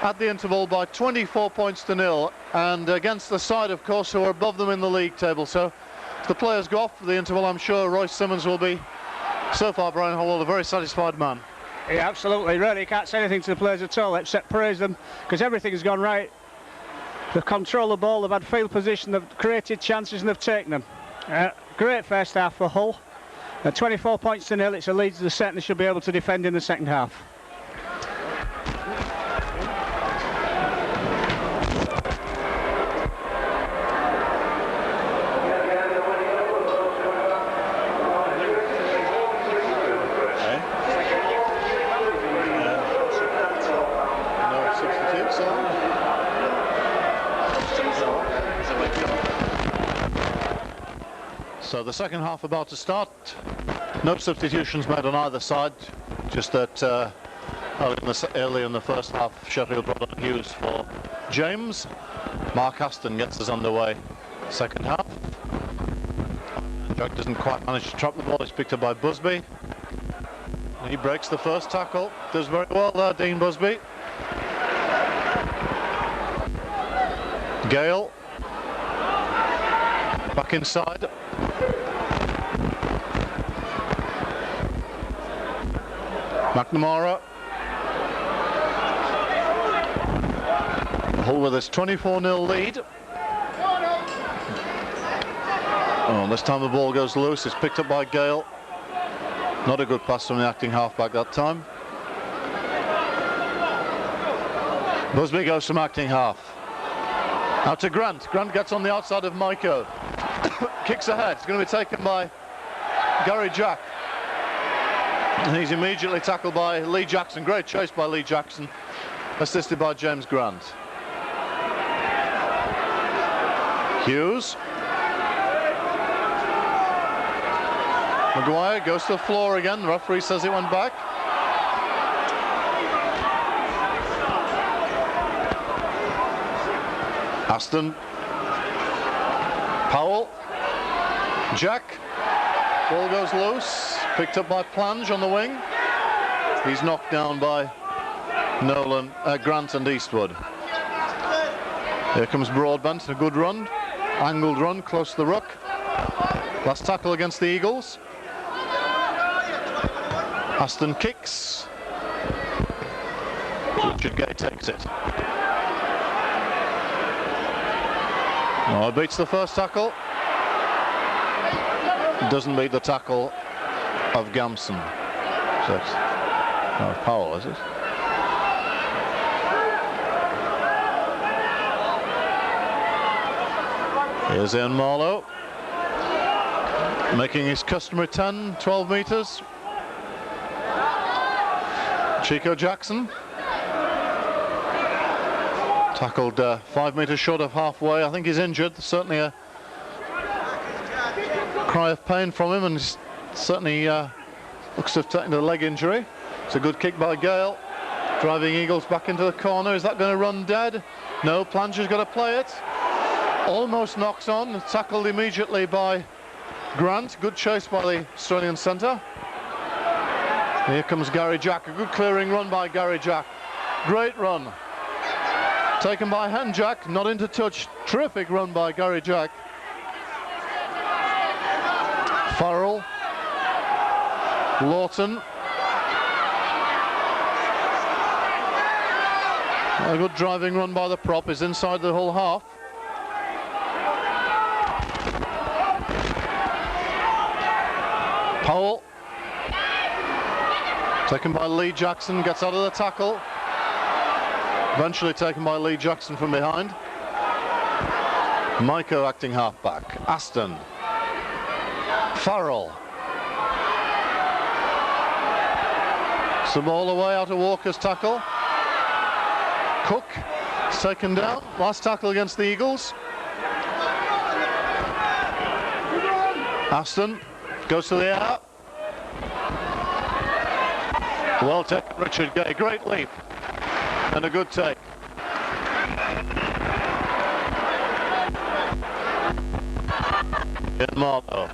at the interval by 24 points to 0, and against the side, of course, who are above them in the league table. So if the players go off for the interval, I'm sure Royce Simmons will be, so far, Brian Howell, a very satisfied man. Yeah, absolutely. Really, can't say anything to the players at all except praise them, because everything has gone right. They've controlled the ball, they've had field position, they've created chances and they've taken them. Great first half for Hull. 24 points to 0, it's a lead to the set, and they should be able to defend in the second half. So the second half about to start. No substitutions made on either side, just that early in the first half Sheffield brought on Hughes for James. Mark Aston gets us underway second half. Jack doesn't quite manage to trap the ball, it's picked up by Busby. He breaks the first tackle, does very well there, Dean Busby. Gale back inside. McNamara. Hull with this 24-0 lead. Oh, this time the ball goes loose. It's picked up by Gale. Not a good pass from the acting halfback that time. Busby goes from acting half. Now to Grant. Grant gets on the outside of Maiko. Kicks ahead. It's going to be taken by Gary Jack. And he's immediately tackled by Lee Jackson. Great chase by Lee Jackson, assisted by James Grant. Hughes. Maguire goes to the floor again. The referee says it went back. Aston. Powell. Jack. Ball goes loose. Picked up by Plange on the wing. He's knocked down by Nolan, Grant and Eastwood. Here comes Broadbent. A good run. Angled run close to the ruck. Last tackle against the Eagles. Aston kicks. Richard Gay takes it. Oh, beats the first tackle. Doesn't beat the tackle of Gamson. So it's Powell, is it? Here's Ian Marlowe, making his customary 10, 12 metres. Chico Jackson. Tackled 5 metres short of halfway. I think he's injured. Certainly a cry of pain from him, and he's certainly looks to have taken a leg injury. It's a good kick by Gale. Driving Eagles back into the corner. Is that going to run dead? No, Planger's got to play it. Almost knocks on. Tackled immediately by Grant. Good chase by the Australian centre. Here comes Gary Jack. A good clearing run by Gary Jack. Great run. Taken by hand Jack, not into touch. Terrific run by Gary Jack. Farrell. Lawton. A good driving run by the prop. Is inside the whole half. Powell. Taken by Lee Jackson, gets out of the tackle. Eventually taken by Lee Jackson from behind. Maiko acting halfback. Aston. Farrell. Some ball away out of Walker's tackle. Cook is taken down. Last tackle against the Eagles. Aston goes to the air. Well taken, Richard Gay. Great leap and a good take. In Marlowe.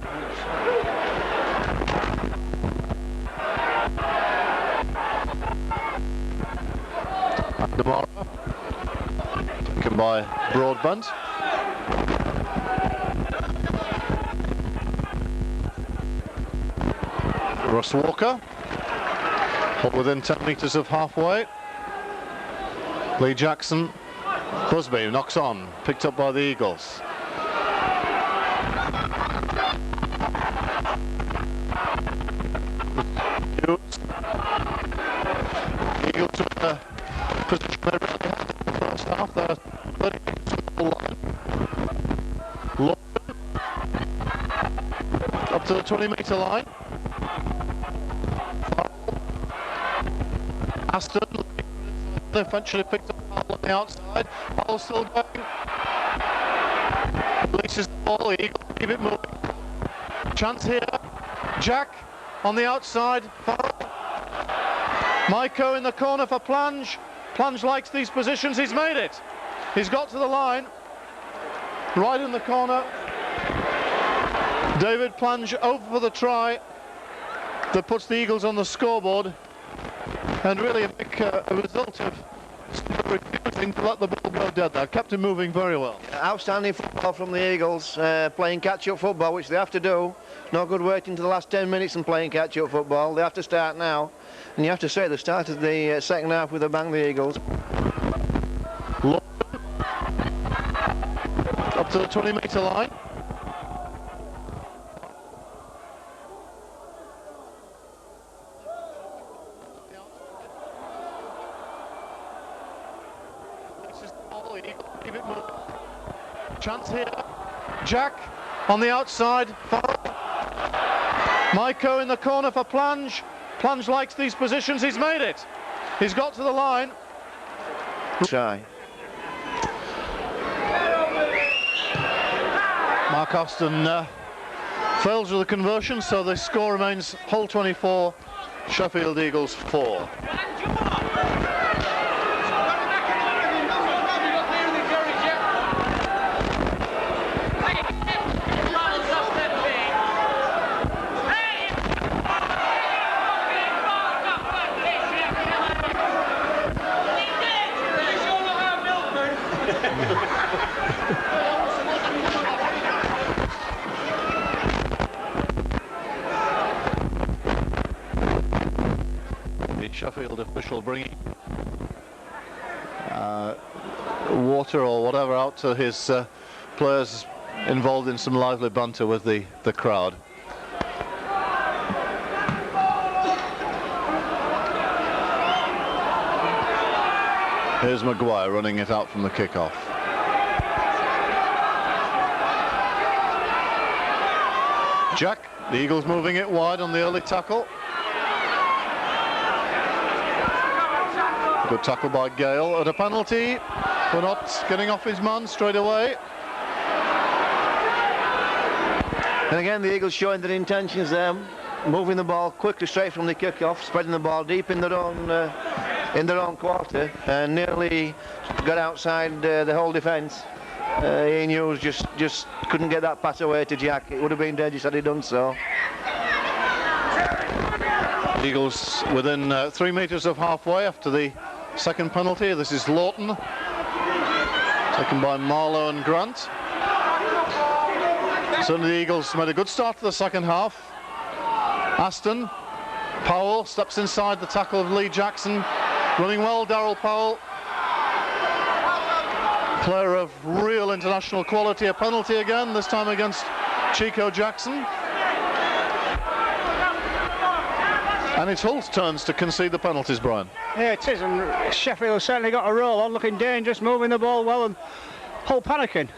Demara. Taken by Broadbent. Russ Walker. Within 10 metres of halfway. Lee Jackson. Busby knocks on. Picked up by the Eagles. Eagles took a position they really had in the first half. They're 30 metres from the line. Lawton. Up to the 20-metre line. Aston eventually picked up Powell on the outside. Powell still going. Releases the ball. The Eagles keep it moving. Chance here. Jack on the outside. Farrell. Maiko in the corner for Plange. Plange likes these positions. He's made it. He's got to the line. Right in the corner. David Plange over for the try that puts the Eagles on the scoreboard. And really a result of refusing to let the ball go dead there. Kept him moving very well. Outstanding football from the Eagles, playing catch-up football, which they have to do. No good waiting to the last 10 minutes and playing catch-up football. They have to start now. And you have to say they started the second half with a bang, the Eagles. Up to the 20-metre line. Chance here. Jack on the outside. Maiko in the corner for Plange. Plange likes these positions, he's made it. He's got to the line. Try. Mark Austin fails with the conversion, so the score remains Hull 24, Sheffield Eagles 4. Sheffield official bringing water or whatever out to his players involved in some lively banter with the crowd. Here's Maguire running it out from the kickoff. Jack, the Eagles moving it wide on the early tackle. Good tackle by Gale at a penalty for not getting off his man straight away. And again, the Eagles showing their intentions there, moving the ball quickly straight from the kick-off, spreading the ball deep in their own quarter, and nearly got outside the whole defence. Ian Hughes just couldn't get that pass away to Jack. It would have been dangerous had he done so. Eagles within 3 metres of halfway after the second penalty. This is Lawton, taken by Marlowe and Grant. Certainly the Eagles made a good start to the second half. Aston, Powell steps inside the tackle of Lee Jackson. Running well, Darryl Powell. Player of real international quality. A penalty again, this time against Chico Jackson. And it's Hull's turns to concede the penalties, Brian. Yeah, it is, and Sheffield has certainly got a roll on, looking dangerous, moving the ball well, and Hull panicking.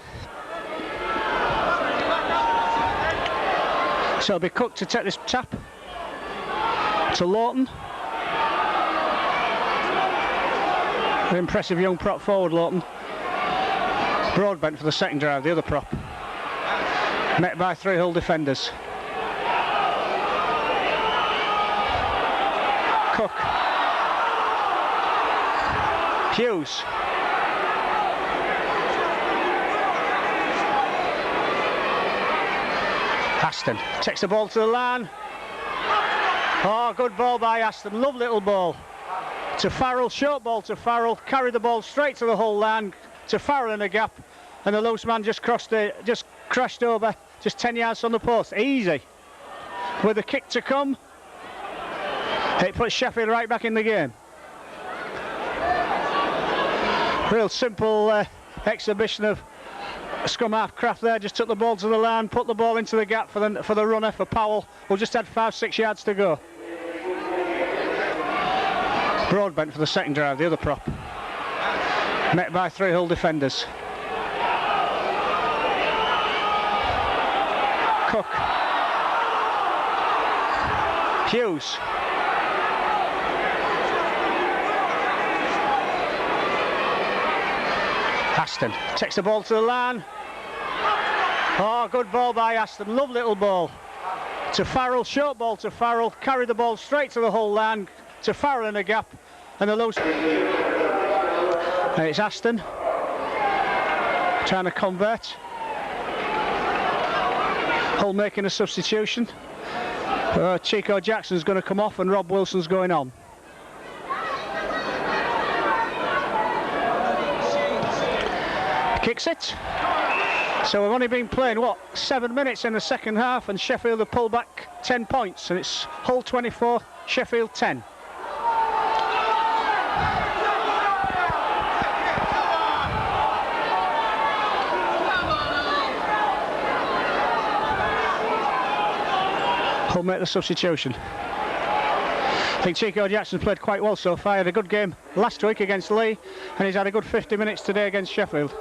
So it'll be Cook to take this tap to Lawton. An impressive young prop forward, Lawton. Broadbent for the second drive, the other prop. Met by 3 Hull defenders. Cook. Hughes. Aston takes the ball to the line. Oh, good ball by Aston. Lovely little ball. To Farrell, short ball to Farrell. Carried the ball straight to the Hull line. To Farrell in the gap. And the loose man just crashed over. Just 10 yards from the post. Easy. With a kick to come. It puts Sheffield right back in the game. Real simple exhibition of scrum half craft there. Just took the ball to the line, put the ball into the gap for the runner, for Powell, who just had 5-6 yards to go. Broadbent for the second drive, the other prop. Met by 3 Hull defenders. Cook. Hughes. Aston takes the ball to the line. Oh, good ball by Aston. Lovely little ball. To Farrell, short ball to Farrell. Carried the ball straight to the Hull line. To Farrell in the gap. And the loose. And it's Aston trying to convert. Hull making a substitution. Chico Jackson's going to come off and Rob Wilson's going on. Kicks it. So we've only been playing, 7 minutes in the second half, and Sheffield have pulled back 10 points, and it's Hull 24, Sheffield 10. Hull make the substitution. I think Chico Jackson played quite well so far. He had a good game last week against Lee, and he's had a good 50 minutes today against Sheffield.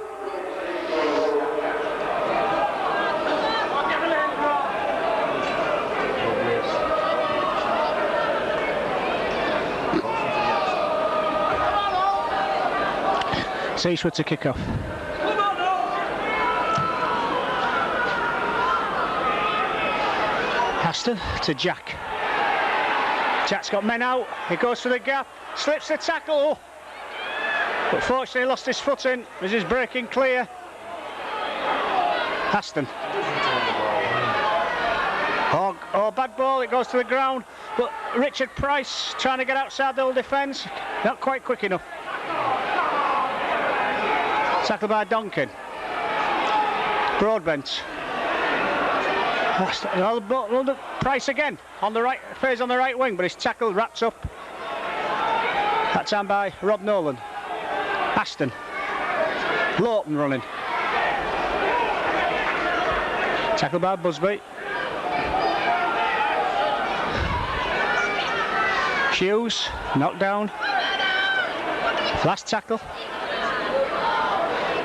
It's Eastwood to kick off. Aston to Jack. Jack's got men out. He goes for the gap. Slips the tackle. But fortunately lost his footing as he's breaking clear. Aston. Oh, bad ball. It goes to the ground. But Richard Price trying to get outside the whole defence. Not quite quick enough. Tackled by Donkin. Broadbent. Price again on the right, phase on the right wing, but his tackle wraps up. That time by Rob Nolan. Aston. Lawton running. Tackled by Busby. Hughes knocked down. Last tackle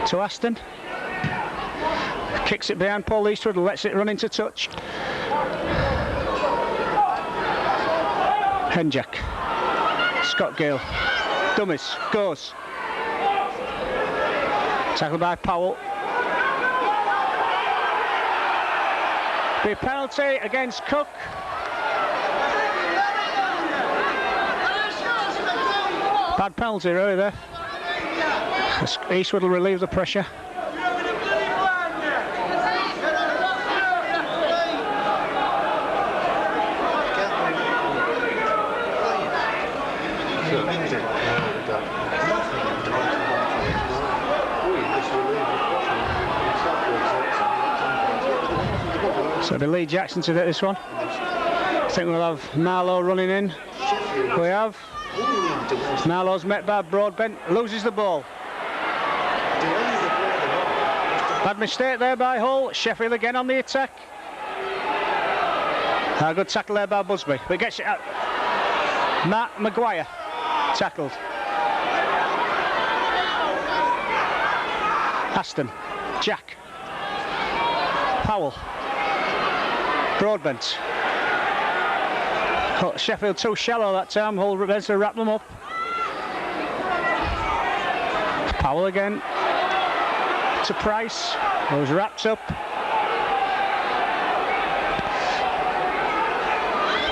to Aston. Kicks it behind Paul Eastwood and lets it run into touch. Henjack. Scott Gale. Dummies. Goes. Tackled by Powell. Be a penalty against Cook. Bad penalty really there. Eastwood will relieve the pressure. So it'll be Lee Jackson to get this one. I think we'll have Marlowe running in. We have. Marlowe's met by Broadbent, loses the ball. Bad mistake there by Hull. Sheffield again on the attack. A good tackle there by Busby. But gets it out. Matt Maguire tackled. Aston. Jack. Powell. Broadbent. Sheffield too shallow that time. Hull ready to wrap them up. Powell again to Price. Those wraps up.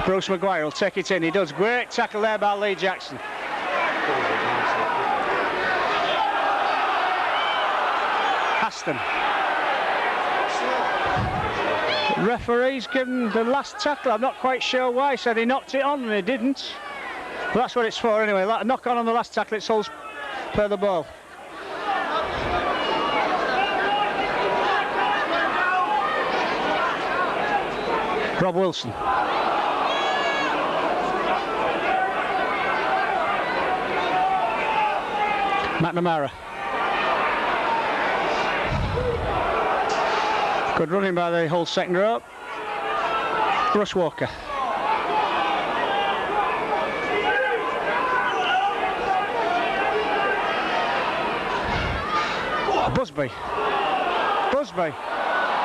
Bruce Maguire will take it in. He does. Great tackle there by Lee Jackson. Aston. Referee's given the last tackle. I'm not quite sure why. He said he knocked it on and he didn't. But that's what it's for anyway. Knock on the last tackle. It's Hull's play the ball. Rob Wilson. McNamara. Good running by the Hull second row. Russ Walker. Busby. Busby.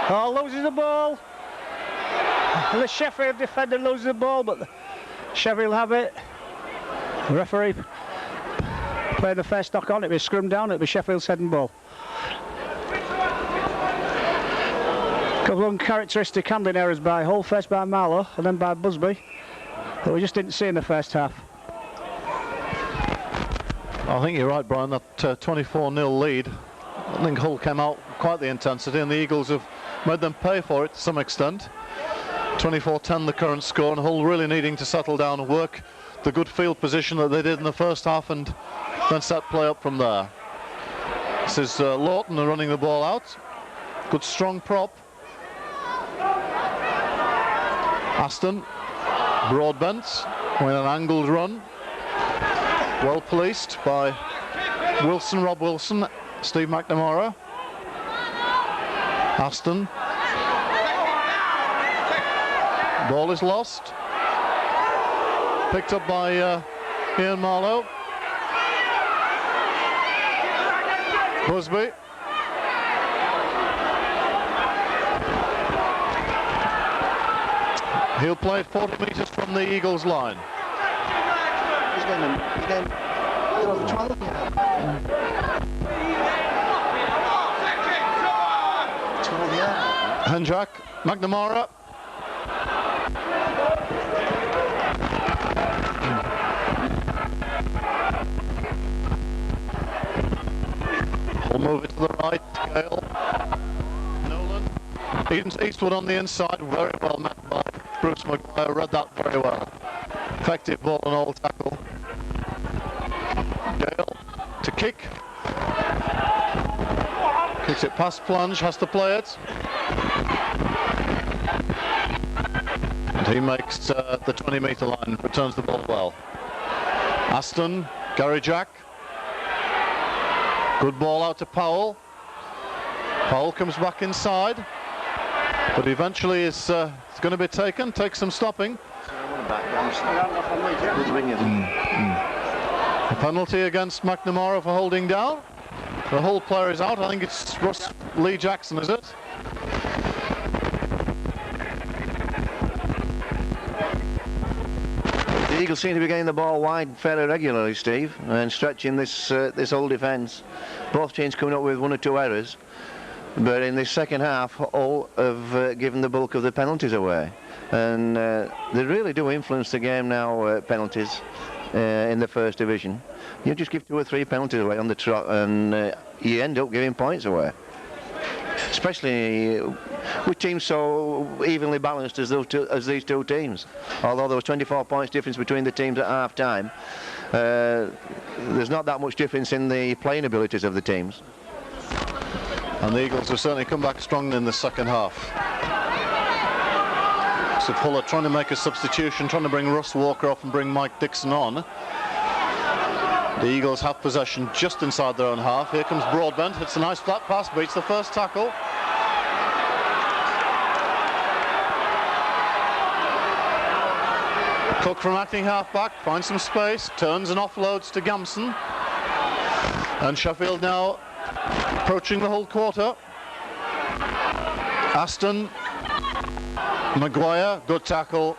Oh, loses the ball. The Sheffield defender loses the ball, but Sheffield have it. The referee played the first knock on. It was scrummed down. It was Sheffield's head and ball. Couple of uncharacteristic handling errors by Hull, first by Marlowe and then by Busby, that we just didn't see in the first half. I think you're right, Brian, that 24-0 lead. I think Hull came out with quite the intensity and the Eagles have made them pay for it to some extent. 24-10 the current score, and Hull really needing to settle down and work the good field position that they did in the first half and then set play up from there. This is Lawton running the ball out. Good strong prop. Aston, Broadbent with an angled run. Well policed by Wilson, Rob Wilson, Steve McNamara. Aston. Ball is lost. Picked up by Ian Marlowe. Busby. He'll play 40 metres from the Eagles line. He's going to throw the 12 yard. And Jack McNamara. We'll move it to the right. Gale. Nolan. Eastwood on the inside. Very well met by Bruce Maguire. Read that very well. Effective ball and all tackle. Gale to kick. Kicks it past Plunge. Has to play it. And he makes the 20-metre line. Returns the ball well. Aston. Gary Jack. Good ball out to Powell. Powell comes back inside, but eventually it's going to be taken. Takes some stopping. A penalty against McNamara for holding down. The whole player is out. I think it's Lee Jackson, is it? The Eagles seem to be getting the ball wide fairly regularly, Steve, and stretching this whole defence. Both teams coming up with 1 or 2 errors, but in this second half, all have given the bulk of the penalties away, and they really do influence the game now. Penalties in the First Division, you just give 2 or 3 penalties away on the trot, and you end up giving points away. Especially with teams so evenly balanced as these two teams. Although there was 24 points difference between the teams at half time, there's not that much difference in the playing abilities of the teams. And the Eagles have certainly come back strong in the second half. So Fuller trying to make a substitution, trying to bring Russ Walker off and bring Mike Dixon on. The Eagles have possession just inside their own half. Here comes Broadbent. It's a nice flat pass, beats the first tackle. Cook from acting half-back, finds some space, turns and offloads to Gamson. And Sheffield now approaching the whole quarter. Aston, Maguire, good tackle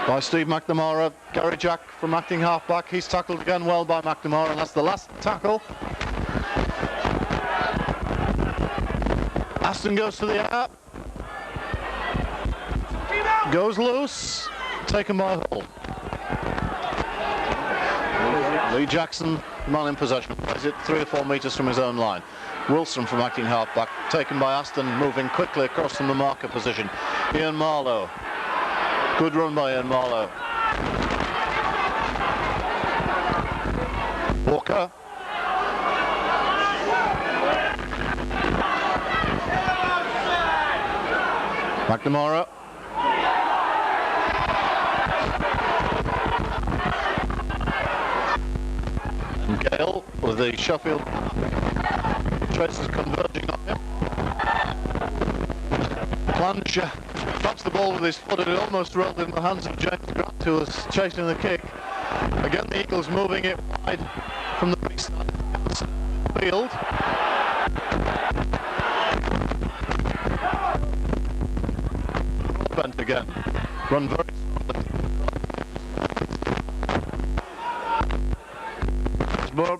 by Steve McNamara. Gary Jack from acting half-back, he's tackled again well by McNamara, and that's the last tackle. Aston goes to the air. Goes loose, taken by Hull. Lee Jackson, man in possession, plays it 3 or 4 metres from his own line. Wilson from acting half-back, taken by Aston, moving quickly across from the marker position. Ian Marlowe. Good run by Ian Marlowe. Walker. McNamara. And Gale with the Sheffield traces converging on him. Plunge drops the ball with his foot and it almost rolled in the hands of James Grant, who was chasing the kick. Again, the Eagles moving it wide from the restart field. Broadbent again, run very strongly.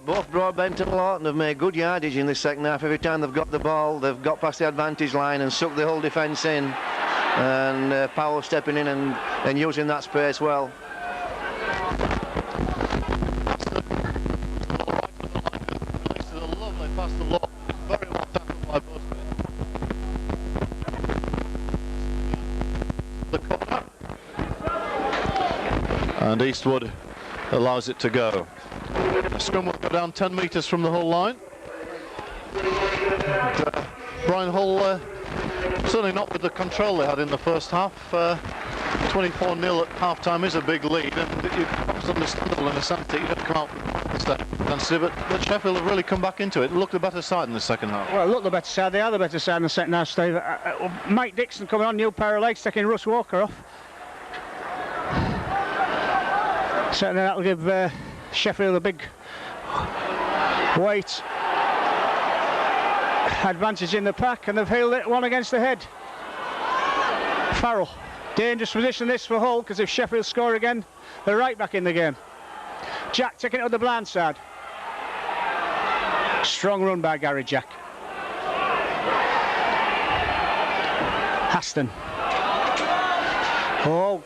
Both Broadbent and Lawton have made good yardage in this second half. Every time they've got the ball, they've got past the advantage line and sucked the whole defence in. And Powell stepping in and using that space well. Lovely pass to Lawton, very well tackled by both. The corner. And Eastwood allows it to go. The scrum will go down 10 metres from the whole line. And, Brian Hull certainly not with the control they had in the first half. 24-0 at half-time is a big lead, and it's understandable in the sense that you don't come out with the intensity, but Sheffield have really come back into it. Looked the better side in the second half. Well, look the better side. They are the better side in the second half, Steve. Mike Dixon coming on, new pair of legs, taking Russ Walker off. Certainly that'll give Sheffield a big weight advantage in the pack, and they've held it one against the head. Farrell, dangerous position this for Hull, because if Sheffield score again, they're right back in the game. Jack taking it on the blind side. Strong run by Gary Jack. Aston. Oh.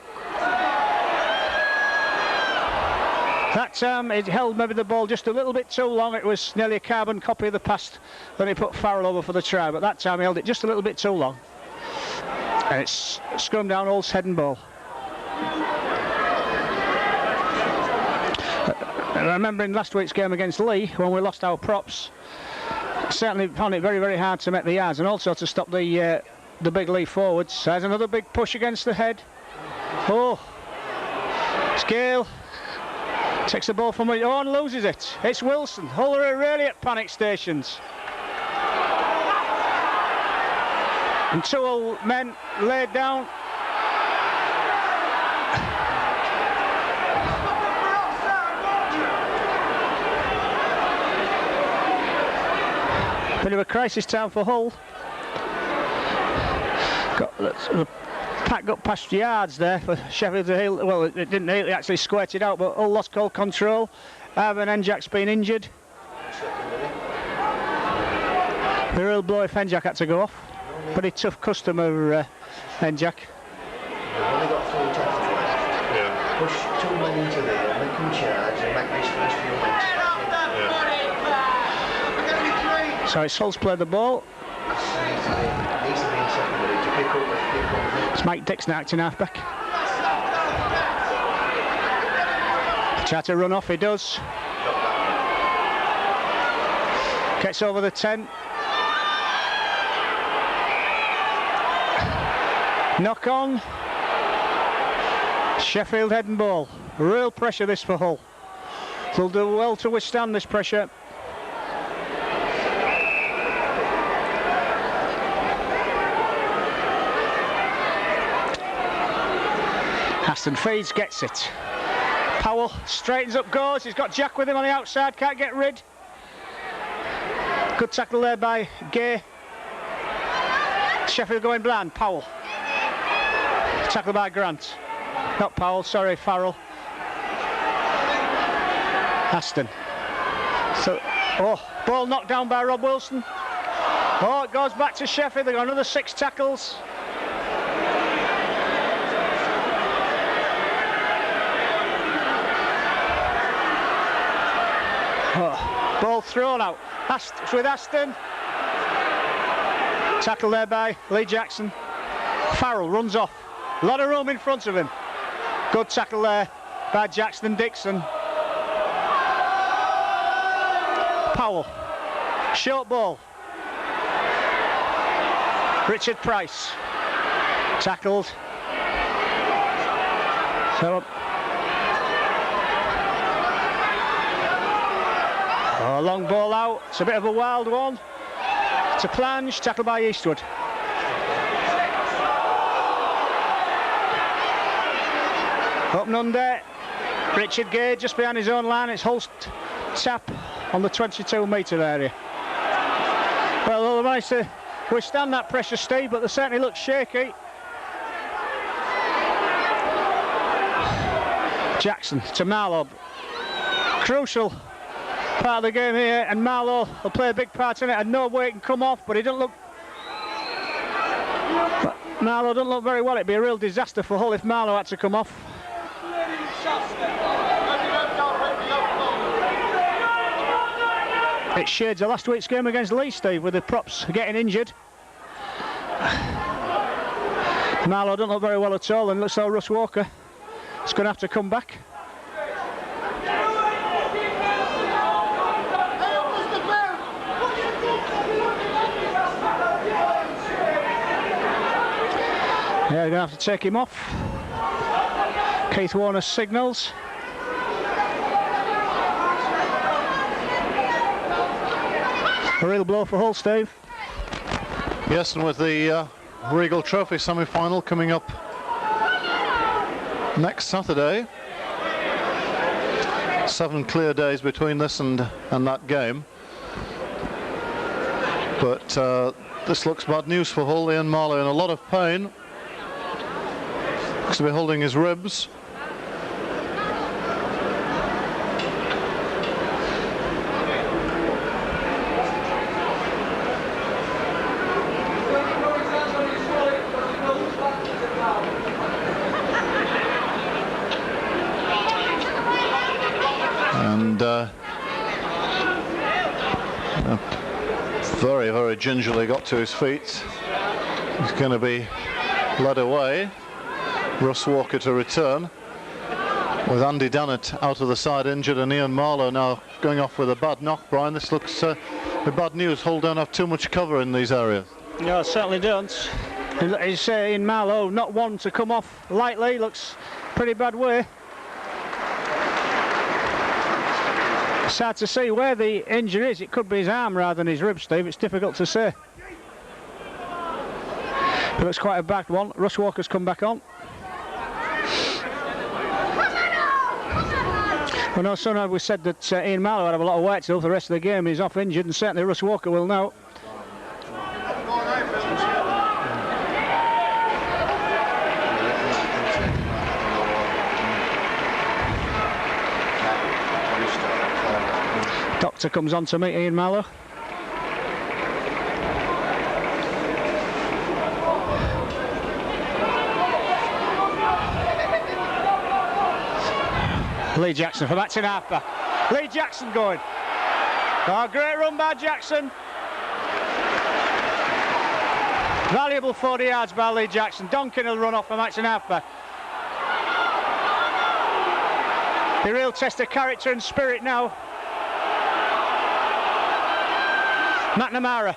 That time it held maybe the ball just a little bit too long. It was nearly a carbon copy of the past when he put Farrell over for the try, but that time he held it just a little bit too long. And it's scrum down Hull's head and ball. I remember in last week's game against Lee, when we lost our props, certainly found it very, very hard to make the yards and also to stop the big Lee forwards. There's another big push against the head. Oh, Scale takes the ball from it, oh, and loses it. It's Wilson. Hull are really at panic stations. And 2 Hull men laid down. Bit of a crisis time for Hull. Pack got past yards there for Sheffield to heal. Well, it didn't heal, it actually squirted out, but Hull lost control. Arvin Enjak's been injured. The real blow if Enjak had to go off. Pretty tough customer, Enjak. They've only got 4 tackles left. Yeah. Push 2 men into there, make them charge, and make these first few men. Yeah. So it's Hull's play the ball. Needs to be in secondary to pick up. It's Mike Dixon acting halfback. Try to run off, he does. Gets over the 10. Knock on. Sheffield head and ball. Real pressure this for Hull. They'll do well to withstand this pressure. Aston feeds, gets it. Powell straightens up, goes. He's got Jack with him on the outside, can't get rid. Good tackle there by Gay. Sheffield going blind, Powell. Tackle by Grant. Not Powell, sorry, Farrell. Aston. So, oh, ball knocked down by Rob Wilson. Oh, it goes back to Sheffield. They've got another 6 tackles. Oh, ball thrown out. It's with Aston. Tackle there by Lee Jackson. Farrell runs off. A lot of room in front of him. Good tackle there by Jackson and Dixon. Powell. Short ball. Richard Price. Tackled. So. Oh, long ball out. It's a bit of a wild one. To plunge. Tackled by Eastwood. Up and under. Richard Gay just behind his own line. It's Hull's tap on the 22-metre area. Well, they managed to withstand that pressure, Steve, but they certainly look shaky. Jackson to Marlowe. Crucial part of the game here, and Marlowe will play a big part in it. And no way it can come off, but he doesn't look. Marlowe doesn't look very well. It'd be a real disaster for Hull if Marlowe had to come off. It shades of last week's game against Lee, Steve, with the props getting injured. Marlowe doesn't look very well at all, and looks like Russ Walker is going to have to come back. Yeah, they're going to have to take him off. Keith Warner signals. A real blow for Hull, Steve. Yes, and with the Regal Trophy semi-final coming up next Saturday. 7 clear days between this and that game. But this looks bad news for Hull. Ian Marlowe in a lot of pain. Looks to be holding his ribs. gingerly got to his feet. He's going to be led away. Russ Walker to return, with Andy Dannett out of the side injured, and Ian Marlowe now going off with a bad knock. Brian, this looks the bad news. Hull don't have too much cover in these areas. No, certainly don't. He's Ian Marlowe, not one to come off lightly. Looks pretty bad way. It's hard to see where the injury is. It could be his arm rather than his rib, Steve. It's difficult to say. It looks quite a bad one. Russ Walker's come back on. Well, no sooner have we said that Ian Marlowe would have a lot of work to do for the rest of the game. He's off injured, and certainly Russ Walker will now. Doctor comes on to meet Ian Marlowe. Lee Jackson from Acton Harper. Lee Jackson going. Oh, great run by Jackson. Valuable 40 yards by Lee Jackson. Donkin will run off from Acton Harper. The real test of character and spirit now. McNamara.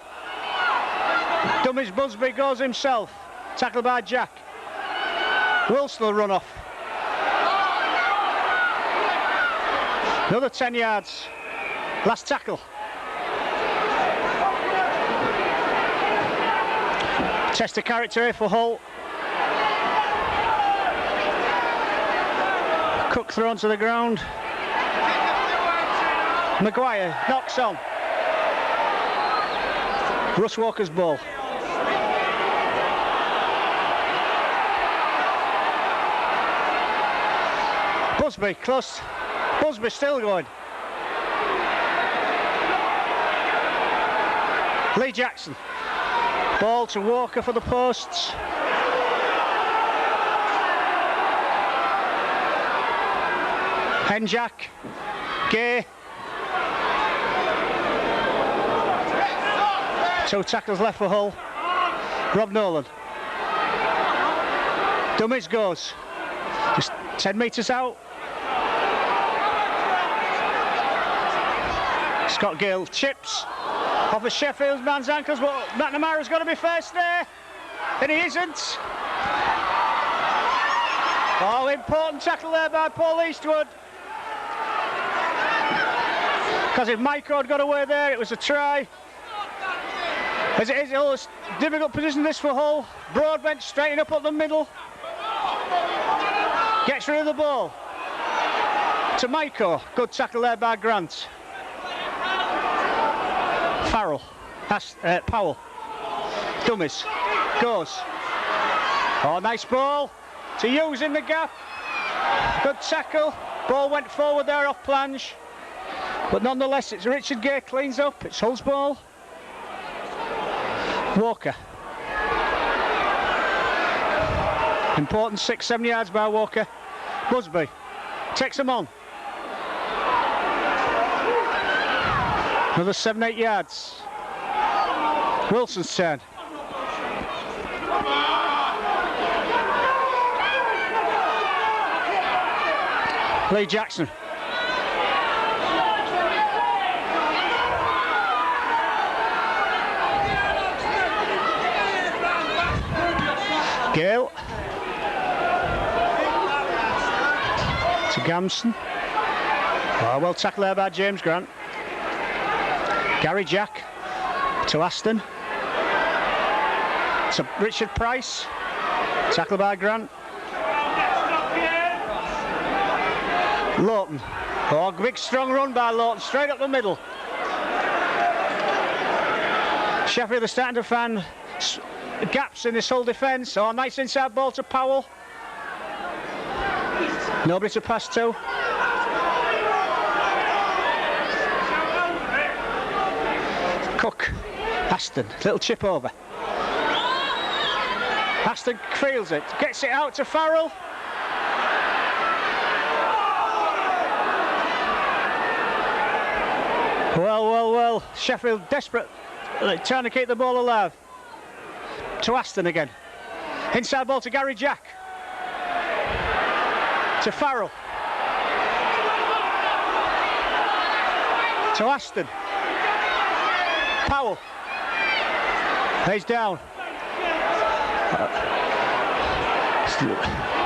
Dummies Busby goes himself. Tackled by Jack. Wilson will run off. Another 10 yards. Last tackle. Test of character here for Hull. Cook thrown to the ground. Maguire knocks on. Russ Walker's ball. Busby close. Busby still going. Lee Jackson. Ball to Walker for the posts. Henjack. Gay. 2 tackles left for Hull. Rob Nolan. Dummies goes. Just 10 metres out. Scott Gill chips off of Sheffield's man's ankles, but McNamara's got to be first there, and he isn't. Oh, important tackle there by Paul Eastwood. Because if Maiko had got away there, it was a try. As it is, it's a difficult position this for Hull. Broadbench straighten up the middle. Gets rid of the ball. To Maiko. Good tackle there by Grant. Farrell. Powell. Dummies. Goes. Oh, nice ball. To Hughes in the gap. Good tackle. Ball went forward there off planche. But nonetheless, it's Richard Gay cleans up. It's Hull's ball. Walker. Important 6-7 yards by Walker. Busby takes him on. Another 7-8 yards. Wilson's turn. Lee Jackson. Gale to Gamson. Oh, well tackled there by James Grant. Gary Jack to Aston. To Richard Price. Tackled by Grant. Lawton. Oh, big strong run by Lawton, straight up the middle. Sheffield are starting to find gaps in this whole defence. Oh, nice inside ball to Powell. Nobody to pass to. Cook. Aston, little chip over. Aston feels it, gets it out to Farrell. Well, Sheffield desperate trying to keep the ball alive. To Aston again. Inside ball to Gary Jack. To Farrell. To Aston. Powell. He's down.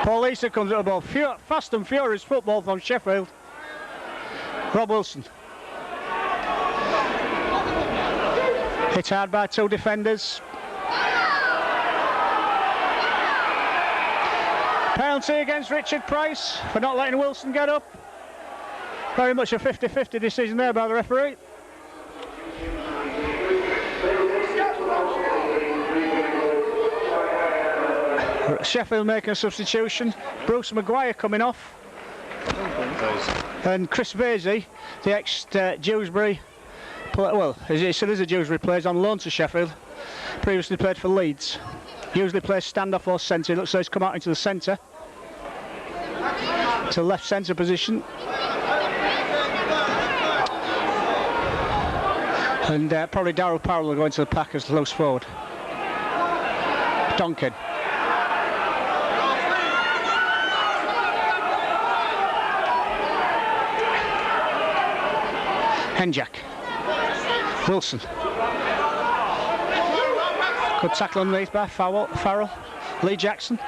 Paul Easter comes at the ball. Fast and furious football from Sheffield. Rob Wilson. Hit hard by two defenders. Penalty against Richard Price for not letting Wilson get up. Very much a 50-50 decision there by the referee. Sheffield making a substitution. Bruce Maguire coming off. And Chris Vasey, the ex-Dewsbury, well, he still is a Dewsbury player, on loan to Sheffield. Previously played for Leeds. Usually plays stand-off or centre. Looks like he's come out into the centre. To left centre position. And probably Darryl Powell will go into the pack as loose forward. Donkin. Henjak. Wilson. Good tackle underneath by Farrell. Lee Jackson.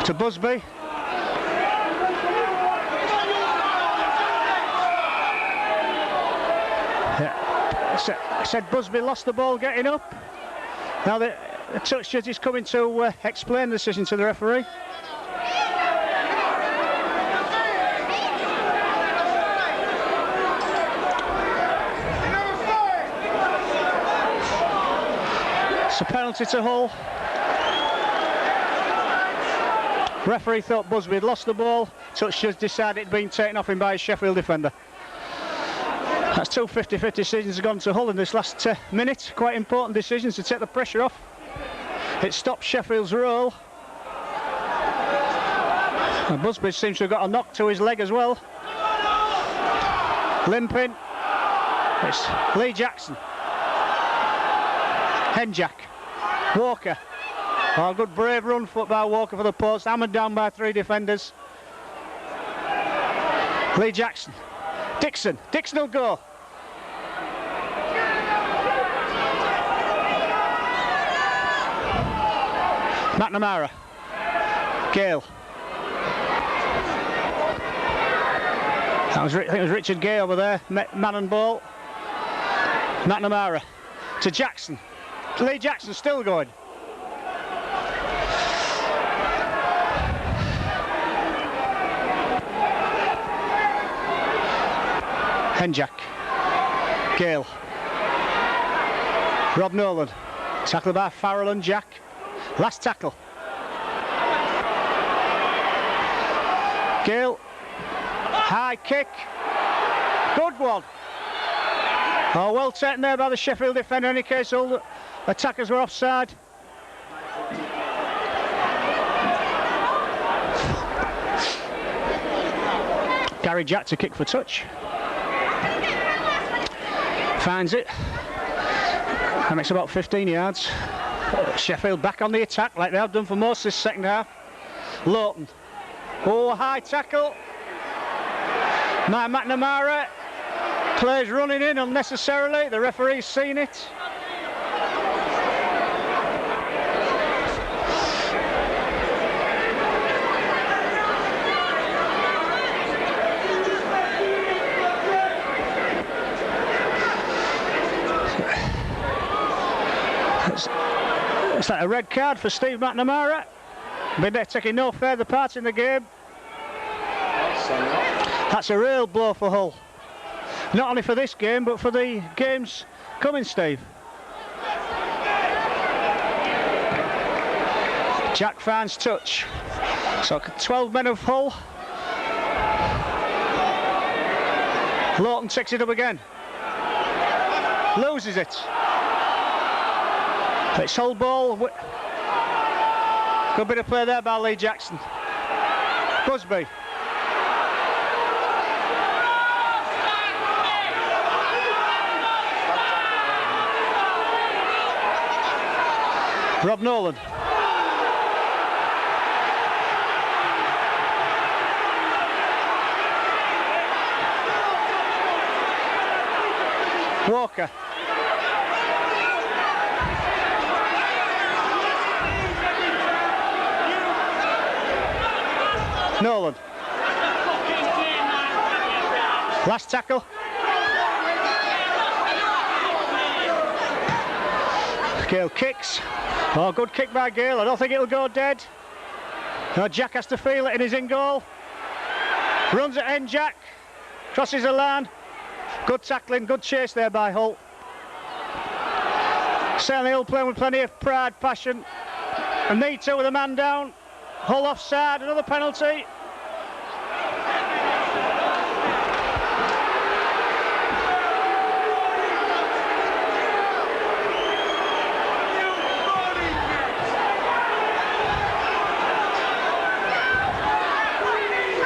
To Busby. I said Busby lost the ball getting up. Now the touch judge is coming to explain the decision to the referee. It's a penalty to Hull. Referee thought Busby had lost the ball. Touch judge decided it had been taken off him by a Sheffield defender. That's two 50-50 decisions have gone to Hull in this last minute. Quite important decisions to take the pressure off. It stops Sheffield's roll. And Busby seems to have got a knock to his leg as well. Limping. It's Lee Jackson. Henjak. Walker. Oh, good brave run foot by Walker for the post. Hammered down by three defenders. Lee Jackson. Dixon. Dixon will go. McNamara. Gale. I think it was Richard Gay over there. Man and ball. McNamara. To Jackson. Lee Jackson still going. Henjak. Gale. Rob Nolan. Tackled by Farrell and Jack. Last tackle. Gale. High kick. Good one. Oh, well taken there by the Sheffield defender. In any case, all the attackers were offside. Gary Jack to kick for touch. Finds it. That makes about 15 yards. Sheffield back on the attack like they have done for most this second half. Lawton. Oh, high tackle. McNamara. Players running in unnecessarily. The referee's seen it. It's like a red card for Steve McNamara. Been there taking no further part in the game. That's a real blow for Hull. Not only for this game, but for the games coming, Steve. Jack finds touch. So 12 men of Hull. Lawton takes it up again. Loses it. It's Hull ball. Good bit of play there by Lee Jackson. Busby. Rob Nolan. Walker. Nolan. Last tackle. Gale kicks. Oh, good kick by Gale. I don't think it'll go dead. No, Jack has to feel it and he's in goal. Runs at end, Jack. Crosses the line. Good tackling, good chase there by Hull. Certainly Hull playing with plenty of pride, passion. And need to with a man down. Hull offside, another penalty.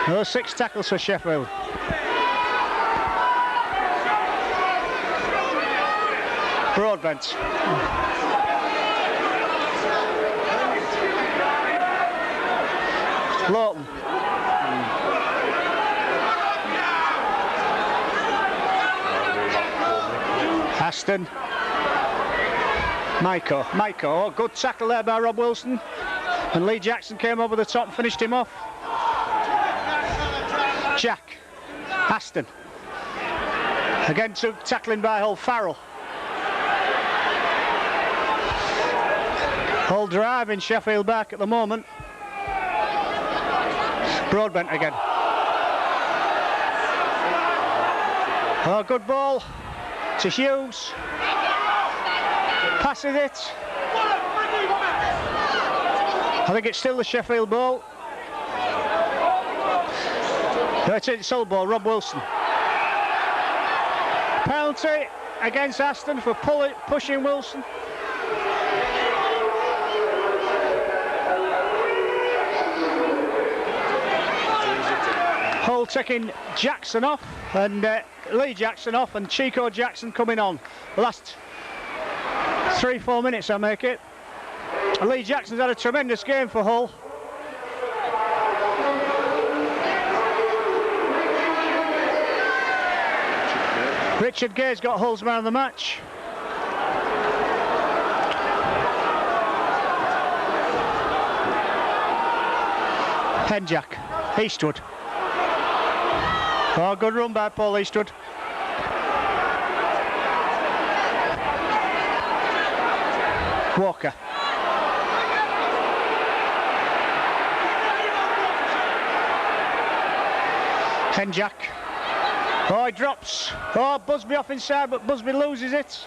Another 6 tackles for Sheffield. Broadbent. Lawton. Aston. Maiko. Oh, good tackle there by Rob Wilson. And Lee Jackson came over the top and finished him off. Jack. Aston. Again, tackling by Hull. Farrell. Hull driving Sheffield back at the moment. Broadbent again. Oh, good ball to Hughes. Passes it. I think it's still the Sheffield ball. No, it's Hull ball, Rob Wilson. Penalty against Aston for pushing Wilson. Hull taking Jackson off and Lee Jackson off and Chico Jackson coming on. The last 3-4 minutes I make it. Lee Jackson's had a tremendous game for Hull. Richard Gay's got Hull's man of the match. Henjack, Eastwood. Oh, good run by Paul Eastwood. Walker. Henjack. Oh, he drops. Oh, Busby off inside, but Busby loses it.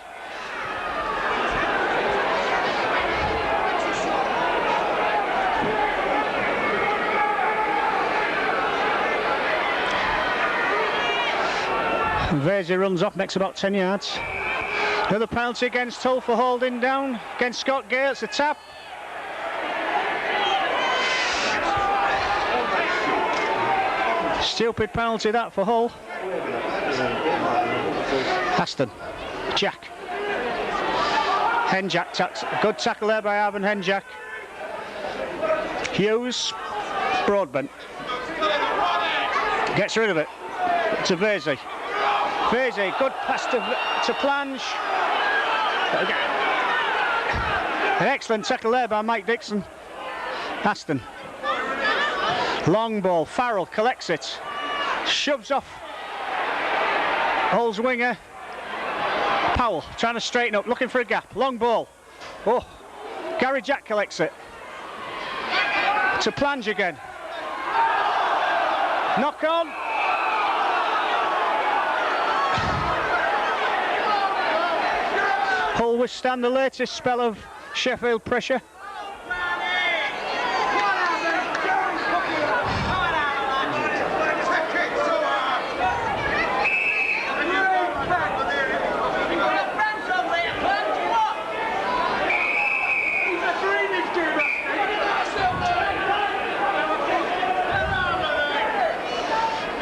Vasey runs off, makes about 10 yards. Another penalty against Hull for holding down against Scott Gale. It's a tap. Stupid penalty that for Hull. Aston. Jack. Henjack. Good tackle there by Arvin Henjack. Hughes. Broadbent. Gets rid of it. To Vasey. Vasey, good pass to Plange. An excellent tackle there by Mike Dixon. Aston. Long ball. Farrell collects it. Shoves off Hull's winger. Powell trying to straighten up, looking for a gap. Long ball. Oh, Gary Jack collects it. To Plange again. Knock on. Hull withstand the latest spell of Sheffield pressure.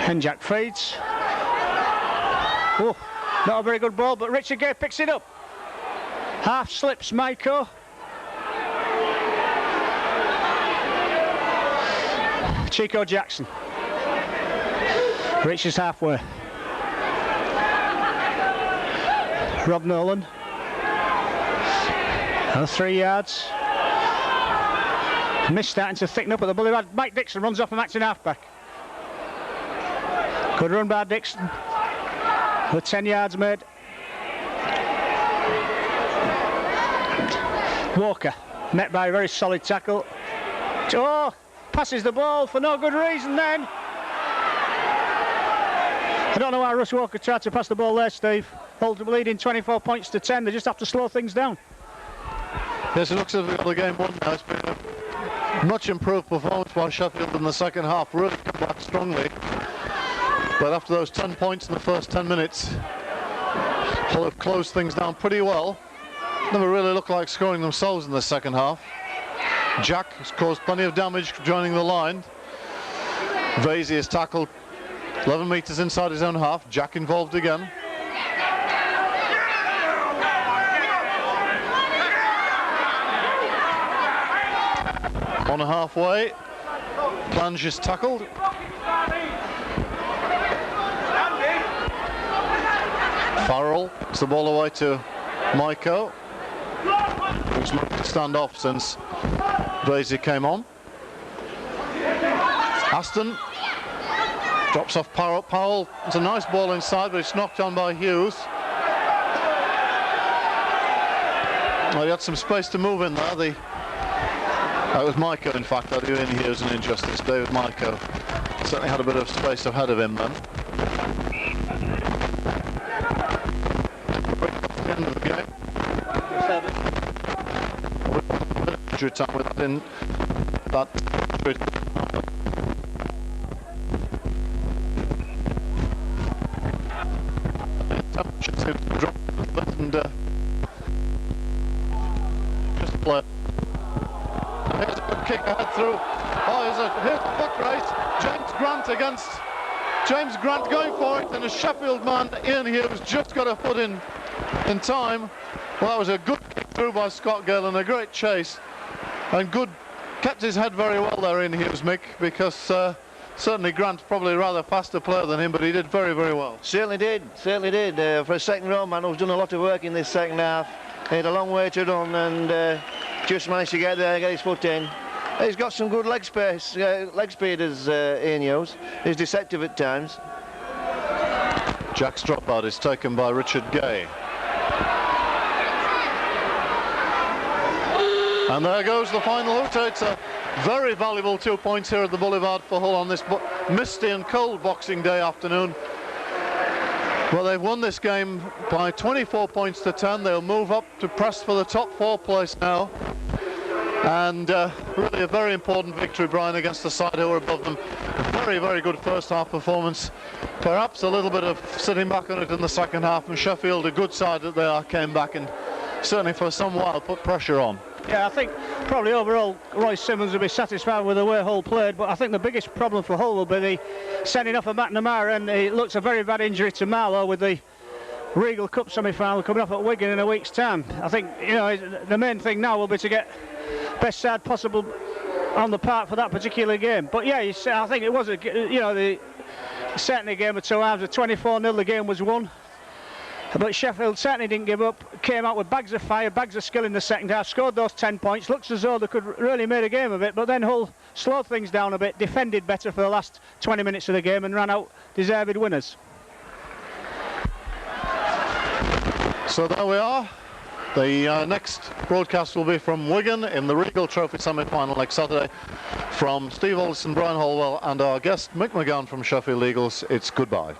Henjack feeds. Oh, not a very good ball, but Richard Gay picks it up. Half slips Maiko. Chico Jackson reaches halfway. Rob Nolan. Another 3 yards. Mist starting to thicken up at the boulevard. Mike Dixon runs off from acting halfback. Good run by Dixon. With 10 yards made. Walker met by a very solid tackle. Oh, passes the ball for no good reason then. I don't know why Russ Walker tried to pass the ball there, Steve. Hold leading 24 points to 10. They just have to slow things down. Yes, it looks as if the game won now. It's been a much improved performance by Sheffield in the second half. Really come back strongly. But after those 10 points in the first 10 minutes, Hull have closed things down pretty well. Never really looked like scoring themselves in the second half. Jack has caused plenty of damage joining the line. Vasey is tackled 11 metres inside his own half. Jack involved again. On a halfway, Plange is tackled. Farrell puts the ball away to Maiko, who's moved to stand off since Vasey came on. Aston drops off Powell. It's a nice ball inside, but it's knocked on by Hughes. Well, he had some space to move in there. That was Maiko, in fact. I do in Hughes an injustice. David Maiko certainly had a bit of space ahead of him then. End of the game. Injury time within that. Drop and just play. Here's a good kick ahead through. Oh, here's the foot race. James Grant going for it, and a Sheffield man, Ian Hughes, just got a foot in time. Well, that was a good kick through by Scott Gale and a great chase. And good, kept his head very well there, Ian Hughes, Mick, because certainly Grant probably a rather faster player than him, but he did very, very well. Certainly did. For a second row man who's done a lot of work in this second half. He had a long way to run and just managed to get there and get his foot in. He's got some good leg space, leg speed as Ian Hughes. He's deceptive at times. Jack's dropout is taken by Richard Gay. And there goes the final hooter. It's a very valuable 2 points here at the Boulevard for Hull on this misty and cold Boxing Day afternoon. Well, they've won this game by 24 points to 10. They'll move up to press for the top 4 place now. And really a very important victory, Brian, against the side who are above them. A very, very good first half performance. Perhaps a little bit of sitting back on it in the second half, and Sheffield, a good side that they are, came back and certainly for some while put pressure on. Yeah, I think probably overall Roy Simmons will be satisfied with the way Hull played, but I think the biggest problem for Hull will be the sending off of McNamara, and it looks a very bad injury to Marlowe with the Regal Cup semi-final coming up at Wigan in a week's time. I think, you know, the main thing now will be to get best side possible on the park for that particular game. But yeah, I think it was certainly a game of two halves. At 24-0 the game was won. But Sheffield certainly didn't give up, came out with bags of fire, bags of skill in the second half, scored those 10 points, looks as though they could really made a game of it, but then Hull slowed things down a bit, defended better for the last 20 minutes of the game and ran out deserved winners. So there we are. The next broadcast will be from Wigan in the Regal Trophy semi-final next Saturday. From Steve Alderson, Brian Holwell and our guest Mick McGowan from Sheffield Eagles, it's goodbye.